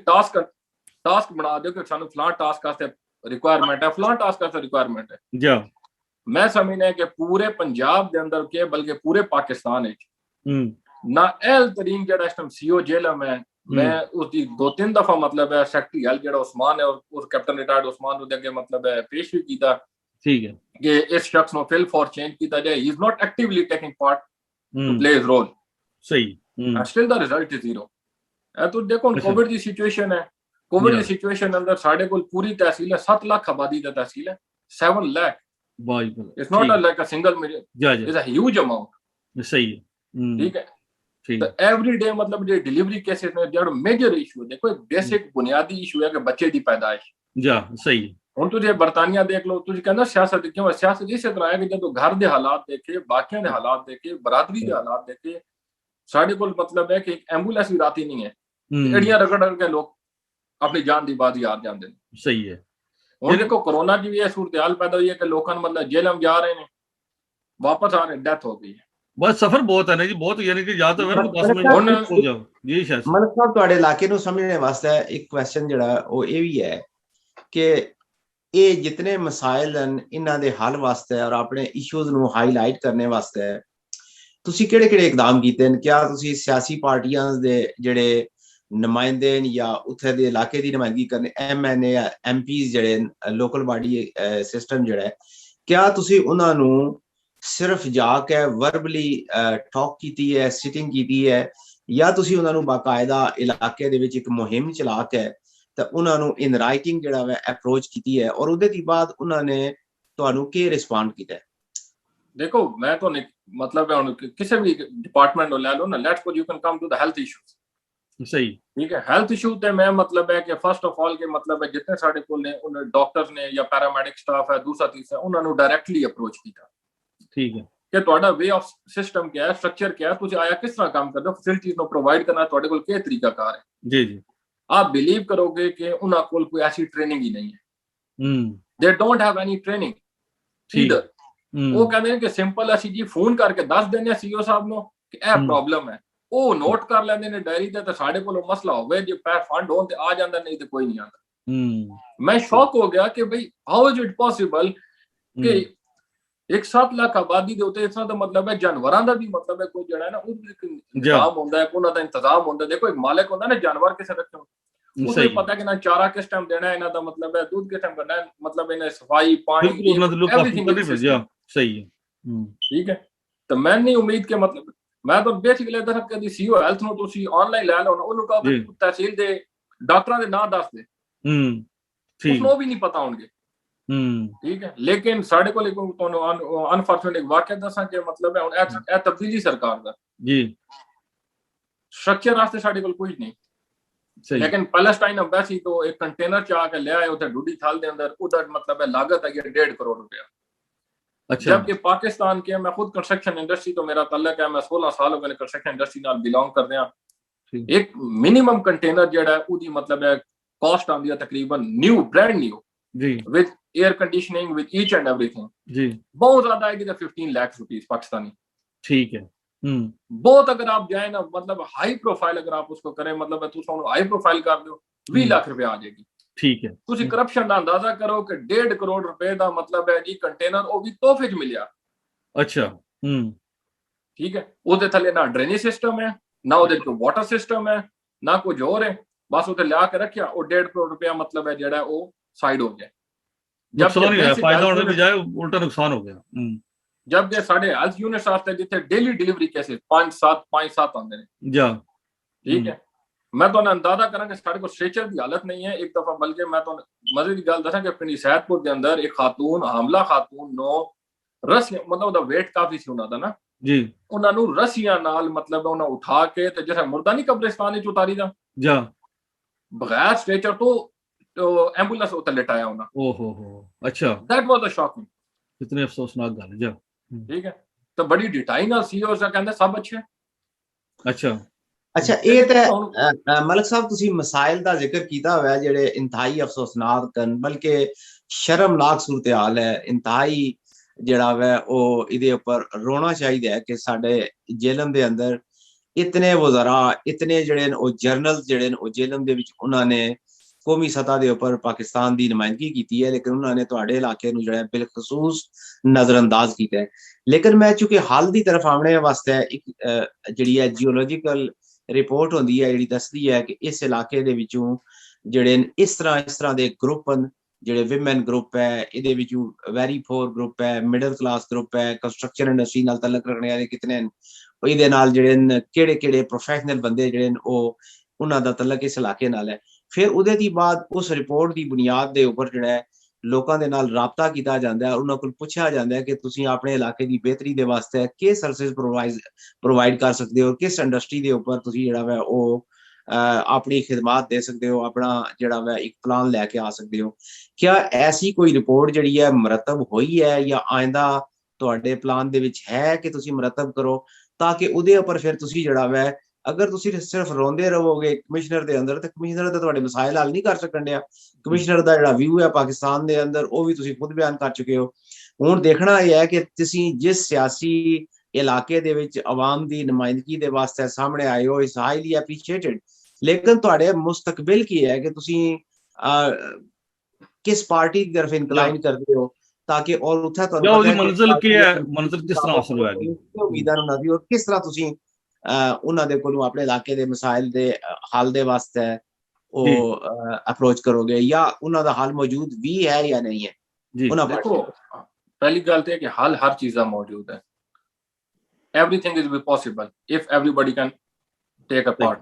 ਟਾਸਕ ਬਣਾ ਦਿਓ ਕਿ ਸਾਨੂੰ ਫਲਾਂ ਟਾਸਕ ਵਾਸਤੇ ਰਿਕੁਆਇਰਮੈਂਟ ਹੈ ਫਲਾਂ ਟਾਸਕ ਵਾਸਤੇ ਰਿਕੁਆਇਰਮੈਂਟ ਹੈ ਮੈਂ ਸਮਝਦਾ ਕਿ ਪੂਰੇ ਪੰਜਾਬ ਦੇ ਅੰਦਰ ਕੇ ਬਲਕਿ ਪੂਰੇ ਪਾਕਿਸਤਾਨ ਵਿੱਚ ਨਾ ਐਲ ਤਰੀਨ ਜਿਹੜਾ ਇਸ ਟਾਈਮ ਸੀਓ ਜੇਲਮ ਹੈ ਮੈਂ ਉਸਦੀ 2-3 ਦਫਾ ਮਤਲਬ ਹੈ ਸੈਕਟਰੀ ਐਲ ਜਿਹੜਾ ਉਸਮਾਨ ਹੈ ਉਸ ਕੈਪਟਨ ਰਿਟਾਇਰਡ ਉਸਮਾਨ ਨੂੰ ਦੇ ਅੱਗੇ ਮਤਲਬ ਹੈ ਪੇਸ਼ ਵੀ ਕੀਤਾ ਠੀਕ ਹੈ ਕਿ ਇਸ ਸ਼ਖਸ ਨੂੰ ਫਿਲ ਫॉर ਚੇਂਜ ਕੀਤਾ ਜਾਏ he is not actively taking part to play his role ਸਹੀ still the result is zero ਇਹ ਤਾਂ ਦੇਖੋ ਕੋਵਿਡ ਦੀ ਸਿਚੁਏਸ਼ਨ ਹੈ ਕੋਵਿਡ ਦੀ ਸਿਚੁਏਸ਼ਨ ਅੰਦਰ ਸਾਡੇ ਕੋਲ ਪੂਰੀ ਤਹਿਸੀਲ ਹੈ 7 ਲੱਖ ਆਬਾਦੀ ਦਾ ਤਹਿਸੀਲ ਹੈ 7 lakh it's not like a single million it's a huge amount ਸਹੀ ਹੈ ਠੀਕ ਹੈ ਤਾਂ ਐਵਰੀ ਡੇ ਮਤਲਬ ਜੇ ਡਿਲੀਵਰੀ ਕੇਸਿਸ ਨੇ ਜਿਹੜਾ ਮੇਜਰ ਇਸ਼ੂ ਦੇਖੋ ਇੱਕ ਬੇਸਿਕ ਬੁਨਿਆਦੀ ਇਸ਼ੂ ਹੈ ਕਿ ਬੱਚੇ ਦੀ ਪੈਦਾਇਸ਼ ਸਹੀ ਹੁਣ ਤੁਸੀਂ ਬਰਤਾਨੀਆ ਦੇਖ ਲਓ ਤੁਸੀਂ ਕਹਿੰਦਾ ਸਿਆਸਤ ਕਿਉਂ ਸਿਆਸਤ ਇਸੇ ਤਰ੍ਹਾਂ ਹੈ ਕਿ ਜਦੋਂ ਘਰ ਦੇ ਹਾਲਾਤ ਦੇਖੇ ਬਾਕੀਆਂ ਦੇ ਹਾਲਾਤ ਦੇਖੇ ਬਰਾਦਰੀ ਦੇ ਹਾਲਾਤ ਦੇਖੇ ਸਾਡੇ ਕੋਲ ਮਤਲਬ ਹੈ ਕਿ ਇੱਕ ਐਂਬੂਲੈਂਸ ਵੀ ਰਾਤੀ ਨਹੀਂ ਹੈ ਏੜੀਆਂ ਰਗੜ ਕੇ ਲੋਕ ਆਪਣੀ ਜਾਨ ਦੀ ਬਾਜ਼ੀ ਹਾਰ ਜਾਂਦੇ ਨੇ ਸਹੀ ਹੈ ਹੁਣ ਦੇਖੋ ਕੋਰੋਨਾ ਦੀ ਵੀ ਇਹ ਸੂਰਤ ਹਾਲ ਪੈਦਾ ਹੋਈ ਹੈ ਕਿ ਲੋਕਾਂ ਨੂੰ ਮਤਲਬ ਜੇਲਮ ਜਾ ਰਹੇ ਨੇ ਵਾਪਸ ਆ ਰਹੇ ਡੈਥ ਹੋ ਗਈ ਹੈ बस सफर बहुत है ना जी, बहुत, यानी कि या तो फिर 10 मिनट ਹੁਣ हो जाओ जी। शायद ਮਲਕ ਸਾਹਿਬ ਤੁਹਾਡੇ ਇਲਾਕੇ ਨੂੰ ਸਮਝਣੇ ਵਾਸਤੇ ਇੱਕ ਕੁਐਸਚਨ ਜਿਹੜਾ ਉਹ ਇਹ ਵੀ ਹੈ ਕਿ ਇਹ ਜਿਤਨੇ ਮਸਾਇਲ ਹਨ ਇਹਨਾਂ ਦੇ ਹੱਲ ਵਾਸਤੇ ਔਰ ਆਪਣੇ ਇਸ਼ੂਜ਼ ਨੂੰ ਹਾਈਲਾਈਟ ਕਰਨੇ ਵਾਸਤੇ ਤੁਸੀਂ ਕਿਹੜੇ ਕਿਹੜੇ ਇਕਦਾਮ ਕੀਤੇ ਨੇ? ਕਿਆ ਤੁਸੀਂ ਸਿਆਸੀ ਪਾਰਟੀਆਂ ਦੇ ਜਿਹੜੇ ਨੁਮਾਇੰਦੇ ਨੇ ਜਾਂ ਉੱਥੇ ਦੇ ਇਲਾਕੇ ਦੀ ਨੁਮਾਇੰਦਗੀ ਕਰਨੇ, MNA MPs ਜਿਹੜੇ ਲੋਕਲ ਬਾਡੀ ਸਿਸਟਮ ਜਿਹੜਾ ਹੈ, ਕਿਆ ਤੁਸੀਂ ਉਹਨਾਂ ਨੂੰ ਸਿਰਫ ਜਾ ਕੇ ਵਰਬਲੀ ਟਾਕ ਕੀਤੀ ਹੈ, ਸਿਟਿੰਗ ਕੀਤੀ ਹੈ, ਜਾਂ ਤੁਸੀਂ ਉਹਨਾਂ ਨੂੰ ਬਾਕਾਇਦਾ ਇਲਾਕੇ ਦੇ ਵਿੱਚ ਇੱਕ ਮੁਹਿੰਮ ਚਲਾ ਕੇ ਤਾਂ ਉਹਨਾਂ ਨੂੰ ਇਨ ਰਾਈਟਿੰਗ ਜਿਹੜਾ ਵਾ ਅਪਰੋਚ ਕੀਤੀ ਹੈ, ਔਰ ਉਹਦੇ ਦੀ ਬਾਅਦ ਉਹਨਾਂ ਨੇ ਤੁਹਾਨੂੰ ਕੀ ਰਿਸਪੌਂਡ ਕੀਤਾ? देखो मैं तो मतलब किसी भी डिपार्टमेंट ले लो ना, let's suppose you can come to the health issues, सही ठीक है। हेल्थ इशू ते मैं मतलब है कि फर्स्ट ऑफ ऑल के मतलब है जितने साडे कोल ने उन डॉक्टर्स ने या पैरामेडिक स्टाफ है, दूसरा तीसरा उन्हां नु डायरेक्टली अप्रोच कीता, ठीक है, कि ਤੁਹਾਡਾ ਵੇ ਆਫ ਸਿਸਟਮ क्या है, स्ट्रक्चर क्या है, ਤੁਸੀਂ ਆਇਆ ਕਿਸ ਤਰ੍ਹਾਂ ਕੰਮ ਕਰਦੇ ਹੋ, ਫੈਸਿਲਿਟੀਜ਼ ਨੂੰ ਪ੍ਰੋਵਾਈਡ ਕਰਨਾ ਤੁਹਾਡੇ ਕੋਲ ਕੀ ਤਰੀਕਾ ਕਾਰ ਹੈ जी जी। आप बिलीव करोगे कि उन्हां कोल कोई ऐसी ट्रेनिंग ही नहीं है, they don't have any training either. ਉਹ ਕਹਿੰਦੇ ਨੇ ਕਿ ਸਿੰਪਲ ਅਸੀਂ ਜੀ ਫੋਨ ਕਰਕੇ ਦੱਸ ਦਿੰਦੇ ਆ CEO ਸਾਹਿਬ ਨੂੰ ਕਿ ਇਹ ਪ੍ਰੋਬਲਮ ਹੈ, ਉਹ ਨੋਟ ਕਰ ਲੈਂਦੇ ਨੇ ਡਾਇਰੀ ਤੇ, ਸਾਡੇ ਕੋਲ ਮਸਲਾ ਹੋਵੇ ਜੇ ਪੈਰ ਫੰਡ ਹੋਣ ਤੇ ਆ ਜਾਂਦਾ, ਨਹੀਂ ਤੇ ਕੋਈ ਨਹੀਂ ਆਉਂਦਾ। ਮੈਂ ਸ਼ੌਕ ਹੋ ਗਿਆ ਕਿ ਬਈ ਹਾਊ ਇਜ਼ ਇਟ ਪੋਸੀਬਲ ਕਿ ਇੱਕ 7 ਲੱਖ ਆਬਾਦੀ ਦੇ ਉੱਤੇ ਇਸ ਤਰ੍ਹਾਂ ਦਾ ਮਤਲਬ ਹੈ ਜਾਨਵਰਾਂ ਦਾ ਵੀ ਮਤਲਬ ਹੈ ਕੋਈ ਜਿਹੜਾ ਹੈ ਨਾ ਉਹ ਇੰਤਜ਼ਾਮ ਹੁੰਦਾ ਹੈ, ਉਹਨਾਂ ਦਾ ਇੰਤਜ਼ਾਮ ਹੁੰਦਾ। ਦੇਖੋ ਇੱਕ ਮਾਲਕ ਹੁੰਦਾ ਨਾ ਜਾਨਵਰ ਕਿਸੇ ਰੱਖੇ ਉਸੇ ਪਤਾ ਕਿ ਨਾ ਚਾਰਾ ਕਿਸ ਟਾਈਮ ਦੇਣਾ, ਇਹਨਾਂ ਦਾ ਮਤਲਬ ਹੈ ਦੁੱਧ ਕਿਸ ਟਾਈਮ ਕਰਨਾ ਹੈ, ਮਤਲਬ ਇਹਨਾਂ ਸਫਾਈ ਪਾਣੀ एवरीथिंग सही है, ठीक है। तो मैं नहीं उम्मीद के मतलब मैं तो बेसिकली दस कदी सीओ हेल्थ ਨੂੰ ਤੁਸੀਂ ਆਨਲਾਈਨ ਲੈ ਲਓ ਨਾ, ਉਹਨੂੰ ਕਹੋ ਤਹਿਸੀਲ ਦੇ ਡਾਕਟਰਾਂ ਦੇ ਨਾਂ ਦੱਸ ਦੇ, ਠੀਕ ਉਹਨੂੰ ਵੀ ਨਹੀਂ ਪਤਾ ਹੋਣਗੇ, ਠੀਕ ਹੈ। ਲੇਕਿਨ ਸਾਡੇ ਕੋਲ ਇੱਕ ਤੁਹਾਨੂੰ ਅਨਫੋਰਚੂਨੇਟ ਇੱਕ ਵਾਕਿਆ ਦੱਸਾਂ ਕਿ ਮਤਲਬ ਹੈ ਹੁਣ ਇਹ ਤਬਦੀਲੀ ਸਰਕਾਰ ਦਾ ਜੀ ਸਟਰਕਚਰ ਵਾਸਤੇ ਸਾਡੇ ਕੋਲ ਕੁਝ ਨਹੀਂ, लेकिन पैलेस्टाइन एम्बेसी तो एक कंटेनर चा के ले आए उधर डूडी थाल के अंदर, उधर मतलब है लागत है 1.5 करोड़ रुपया। अच्छा। जबकि पाकिस्तान के मैं खुद कंस्ट्रक्शन इंडस्ट्री तो मेरा तल्लक है, मैं 16 साल हो गए कंस्ट्रक्शन इंडस्ट्री नाल बिलोंग करदे हां। एक मिनिमम कंटेनर जेड़ा है उदी मतलब है कॉस्ट आंदी है तकरीबन न्यू ब्रांड न्यू जी with air conditioning with each and everything जी बहुत ज्यादा आएगी 15 लाख रुपीस पाकिस्तानी, ठीक है। बहुत अगर आप जाए ना मतलब हाई प्रोफाइल अगर आप उसको करें मतलब तुम हाई प्रोफाइल कर दो 20 लाख रुपए आ जाएगी, ठीक है। तुसी करप्शन का अंदाजा करो कि 1.5 करोड़ रुपए का मतलब है जी कंटेनर वो भी तोहफे च मिलिया। अच्छा ठीक है। ਉਹਦੇ ਥੱਲੇ ਨਾ ड्रेनेज सिस्टम है, ना ਉਹਦੇ कोई वाटर सिस्टम है, ना कुछ और है, बस ਉਹਦੇ ਲਿਆ ਕੇ ਰੱਖਿਆ ਉਹ 1.5 करोड़ रुपया मतलब है ਜਿਹੜਾ ਉਹ ਸਾਈਡ ਹੋ ਗਿਆ। नुकसान नहीं है, फायदा होने के बजाय उल्टा नुकसान हो गया। जबकि साढ़े हेल्थ यूनिट्स आते जिथे डेली डिलीवरी केसेस 5-7 आते हैं जा, ठीक है। मैं तो अंदाजा करा कि साढ़े को स्ट्रेचर की हालत नहीं है एक दफा, बल्कि मैं तो मजे की गल दसा कि पिंडी सैदपुर के अंदर एक खातून हमला खातून नो रस्सियां मतलब ਉਹਦਾ weight ਕਾਫੀ ਸੀ ਉਹਨਾਂ ਦਾ ਨਾ ਜੀ, ਉਹਨਾਂ ਨੂੰ रस्सियां ਨਾਲ मतलब ਉਹਨਾਂ ਉਠਾ ਕੇ ਤੇ ਜਿਹੜਾ ਮੁਰਦਾ ਨਹੀਂ ਕਬਰਿਸਤਾਨ ਵਿੱਚ ਉਤਾਰੀ ਦਾ ਜਾ ਬਗੈਰ स्ट्रेचर तो एम्बुलेंस ਉੱਤੇ ਲਟਾਇਆ ਉਹਨਾਂ। ਓਹੋ ਹੋ अच्छा, दैट वाज अ शॉकिंग, कितने अफसोसनाक गल जा, ठीक है। तो बड़ी डिटाई नाल सीईओ सा कहंदा सब अच्छे। अच्छा अच्छा ਇਹ ਤਾਂ ਮਲਕ ਸਾਹਿਬ ਤੁਸੀਂ ਮਸਾਇਲ ਦਾ ਜ਼ਿਕਰ ਕੀਤਾ ਹੋਇਆ ਜਿਹੜੇ ਇੰਤਹਾਈ ਅਫਸੋਸਨਾਕ ਹਨ, ਬਲਕਿ ਸ਼ਰਮਨਾਕ ਸੂਰਤ-ਹਾਲ ਹੈ, ਇੰਤਹਾਈ ਜਿਹੜਾ ਵਾ ਉਹ ਇਹਦੇ ਉੱਪਰ ਰੋਣਾ ਚਾਹੀਦਾ ਹੈ ਕਿ ਸਾਡੇ ਜੇਲਮ ਦੇ ਅੰਦਰ ਇਤਨੇ ਵਜ਼ਰਾ ਇਤਨੇ ਜਿਹੜੇ ਨੇ ਉਹ ਜਰਨਲ ਜਿਹੜੇ ਨੇ ਉਹ ਜੇਲਮ ਦੇ ਵਿੱਚ ਉਹਨਾਂ ਨੇ ਕੌਮੀ ਸਤਹ ਦੇ ਉੱਪਰ ਪਾਕਿਸਤਾਨ ਦੀ ਨੁਮਾਇੰਦਗੀ ਕੀਤੀ ਹੈ, ਲੇਕਿਨ ਉਹਨਾਂ ਨੇ ਤੁਹਾਡੇ ਇਲਾਕੇ ਨੂੰ ਜਿਹੜਾ ਬਿਲਖਸੂਸ ਨਜ਼ਰਅੰਦਾਜ਼ ਕੀਤਾ ਹੈ। ਲੇਕਿਨ ਮੈਂ ਚੁੱਕਿ ਹੱਲ ਦੀ ਤਰਫ ਆਉਣੇ ਵਾਸਤੇ ਇੱਕ ਜਿਹੜੀ ਹੈ ਜੀਓਲੋਜੀਕਲ ਰਿਪੋਰਟ ਹੁੰਦੀ ਹੈ ਜਿਹੜੀ ਦੱਸਦੀ ਹੈ ਕਿ ਇਸ ਇਲਾਕੇ ਦੇ ਵਿੱਚੋਂ ਜਿਹੜੇ ਇਸ ਤਰ੍ਹਾਂ ਦੇ ਗਰੁੱਪ ਹਨ, ਜਿਹੜੇ ਵਿਮਨ ਗਰੁੱਪ ਹੈ, ਇਹਦੇ ਵਿੱਚੋਂ ਵੈਰੀ ਪੂਅਰ ਗਰੁੱਪ ਹੈ, ਮਿਡਲ ਕਲਾਸ ਗਰੁੱਪ ਹੈ, ਕੰਸਟਰਕਸ਼ਨ ਇੰਡਸਟਰੀ ਨਾਲ ਤਲਕ ਰੱਖਣੇ ਵਾਲੇ ਕਿਤਨੇ ਇਹਦੇ ਨਾਲ ਜਿਹੜੇ ਕਿਹੜੇ ਪ੍ਰੋਫੈਸ਼ਨਲ ਬੰਦੇ ਜਿਹੜੇ ਉਹ ਉਹਨਾਂ ਦਾ ਤਲਕ ਇਸ ਇਲਾਕੇ ਨਾਲ ਹੈ। ਫਿਰ ਉਹਦੇ ਦੀ ਬਾਅਦ ਉਸ ਰਿਪੋਰਟ ਦੀ ਬੁਨਿਆਦ ਦੇ ਉੱਪਰ ਜਿਹੜਾ ਹੈ ਲੋਕਾਂ ਦੇ ਨਾਲ ਰਾਬਤਾ ਕੀਤਾ ਜਾਂਦਾ ਹੈ, ਉਹਨਾਂ ਕੋਲ ਪੁੱਛਿਆ ਜਾਂਦਾ ਹੈ ਕਿ ਤੁਸੀਂ ਆਪਣੇ ਇਲਾਕੇ ਦੀ ਬਿਹਤਰੀ ਦੇ ਵਾਸਤੇ ਕੀ ਸਰਵਿਸ ਪ੍ਰੋਵਾਈਡ ਕਰ ਸਕਦੇ ਹੋ, ਕਿਸ ਇੰਡਸਟਰੀ ਦੇ ਉੱਪਰ ਤੁਸੀਂ ਜਿਹੜਾ ਵਾ ਉਹ ਆਪਣੀ ਖਿਦਮਤ ਦੇ ਸਕਦੇ ਹੋ, ਆਪਣਾ ਜਿਹੜਾ ਵਾ ਇੱਕ ਪਲਾਨ ਲੈ ਕੇ ਆ ਸਕਦੇ ਹੋ। ਕਿਆ ਐਸੀ ਕੋਈ ਰਿਪੋਰਟ ਜਿਹੜੀ ਹੈ ਮੁਰਤਬ ਹੋਈ ਹੈ ਜਾਂ ਆਇੰਦਾ ਤੁਹਾਡੇ ਪਲਾਨ ਦੇ ਵਿੱਚ ਹੈ ਕਿ ਤੁਸੀਂ ਮੁਰਤਬ ਕਰੋ, ਤਾਂ ਕਿ ਉਹਦੇ ਉੱਪਰ ਫਿਰ ਤੁਸੀਂ ਜਿਹੜਾ ਵਾ ਅਗਰ ਤੁਸੀਂ ਸਿਰਫ ਰੋਂਦੇ ਰਹੋਗੇ ਕਮਿਸ਼ਨਰ ਦੇ ਅੰਦਰ, ਤੇ ਕਮਿਸ਼ਨਰ ਤਾਂ ਤੁਹਾਡੇ ਮਸਾਇਲ ਹੱਲ ਨਹੀਂ ਕਰ ਸਕਣ ਡਿਆ। ਕਮਿਸ਼ਨਰ ਦਾ ਜਿਹੜਾ ਵਿਊ ਹੈ ਪਾਕਿਸਤਾਨ ਦੇ ਅੰਦਰ ਉਹ ਵੀ ਤੁਸੀਂ ਖੁਦ ਬਿਆਨ ਕਰ ਚੁੱਕੇ ਹੋ। ਹੁਣ ਦੇਖਣਾ ਇਹ ਹੈ ਕਿ ਤੁਸੀਂ ਜਿਸ ਸਿਆਸੀ ਇਲਾਕੇ ਦੇ ਵਿੱਚ ਆਵਾਮ ਦੀ ਨੁਮਾਇੰਦਗੀ ਦੇ ਵਾਸਤੇ ਸਾਹਮਣੇ ਆਏ ਹੋ, ਇਸ ਹਾਈਲੀ ਐਪਰੀਸ਼ੀਏਟਡ। ਲੇਕਿਨ ਤੁਹਾਡੇ ਮੁਸਤਕਬਲ ਕੀ ਹੈ ਕਿ ਤੁਸੀਂ ਕਿਸ ਪਾਰਟੀ ਦੀ ਤਰਫ ਇਨਕਲਾਈਨ ਕਰਦੇ ਹੋ, ਤਾकि और ਉੱਥੇ ਤੁਹਾਨੂੰ ਉਹਦੀ ਮੰਜ਼ਿਲ ਕੀ ਹੈ, ਮੰਜ਼ਿਲ ਕਿਸ ਤਰ੍ਹਾਂ ਹਾਸਲ ਹੋਏਗੀ, ਉਮੀਦਾਂ ਨੂੰ ਨਦੀ, ਔਰ ਕਿਸ ਤਰ੍ਹਾਂ ਤੁਸੀਂ ਉਹਨਾਂ ਦੇ ਕੋਲੋਂ ਆਪਣੇ ਇਲਾਕੇ ਦੇ ਮਸਾਇਲ ਦੇ ਹੱਲ ਦੇ ਵਾਸਤੇ ਉਹ ਅਪਰੋਚ ਕਰੋਗੇ, ਜਾਂ ਉਹਨਾਂ ਦਾ ਹੱਲ ਮੌਜੂਦ ਵੀ ਹੈ ਜਾਂ ਨਹੀਂ ਹੈ? ਦੇਖੋ, ਪਹਿਲੀ ਗੱਲ ਤੇ ਹੈ ਕਿ ਹੱਲ ਹਰ ਚੀਜ਼ ਦਾ ਮੌਜੂਦ ਹੈ। everything is possible if everybody can take a part।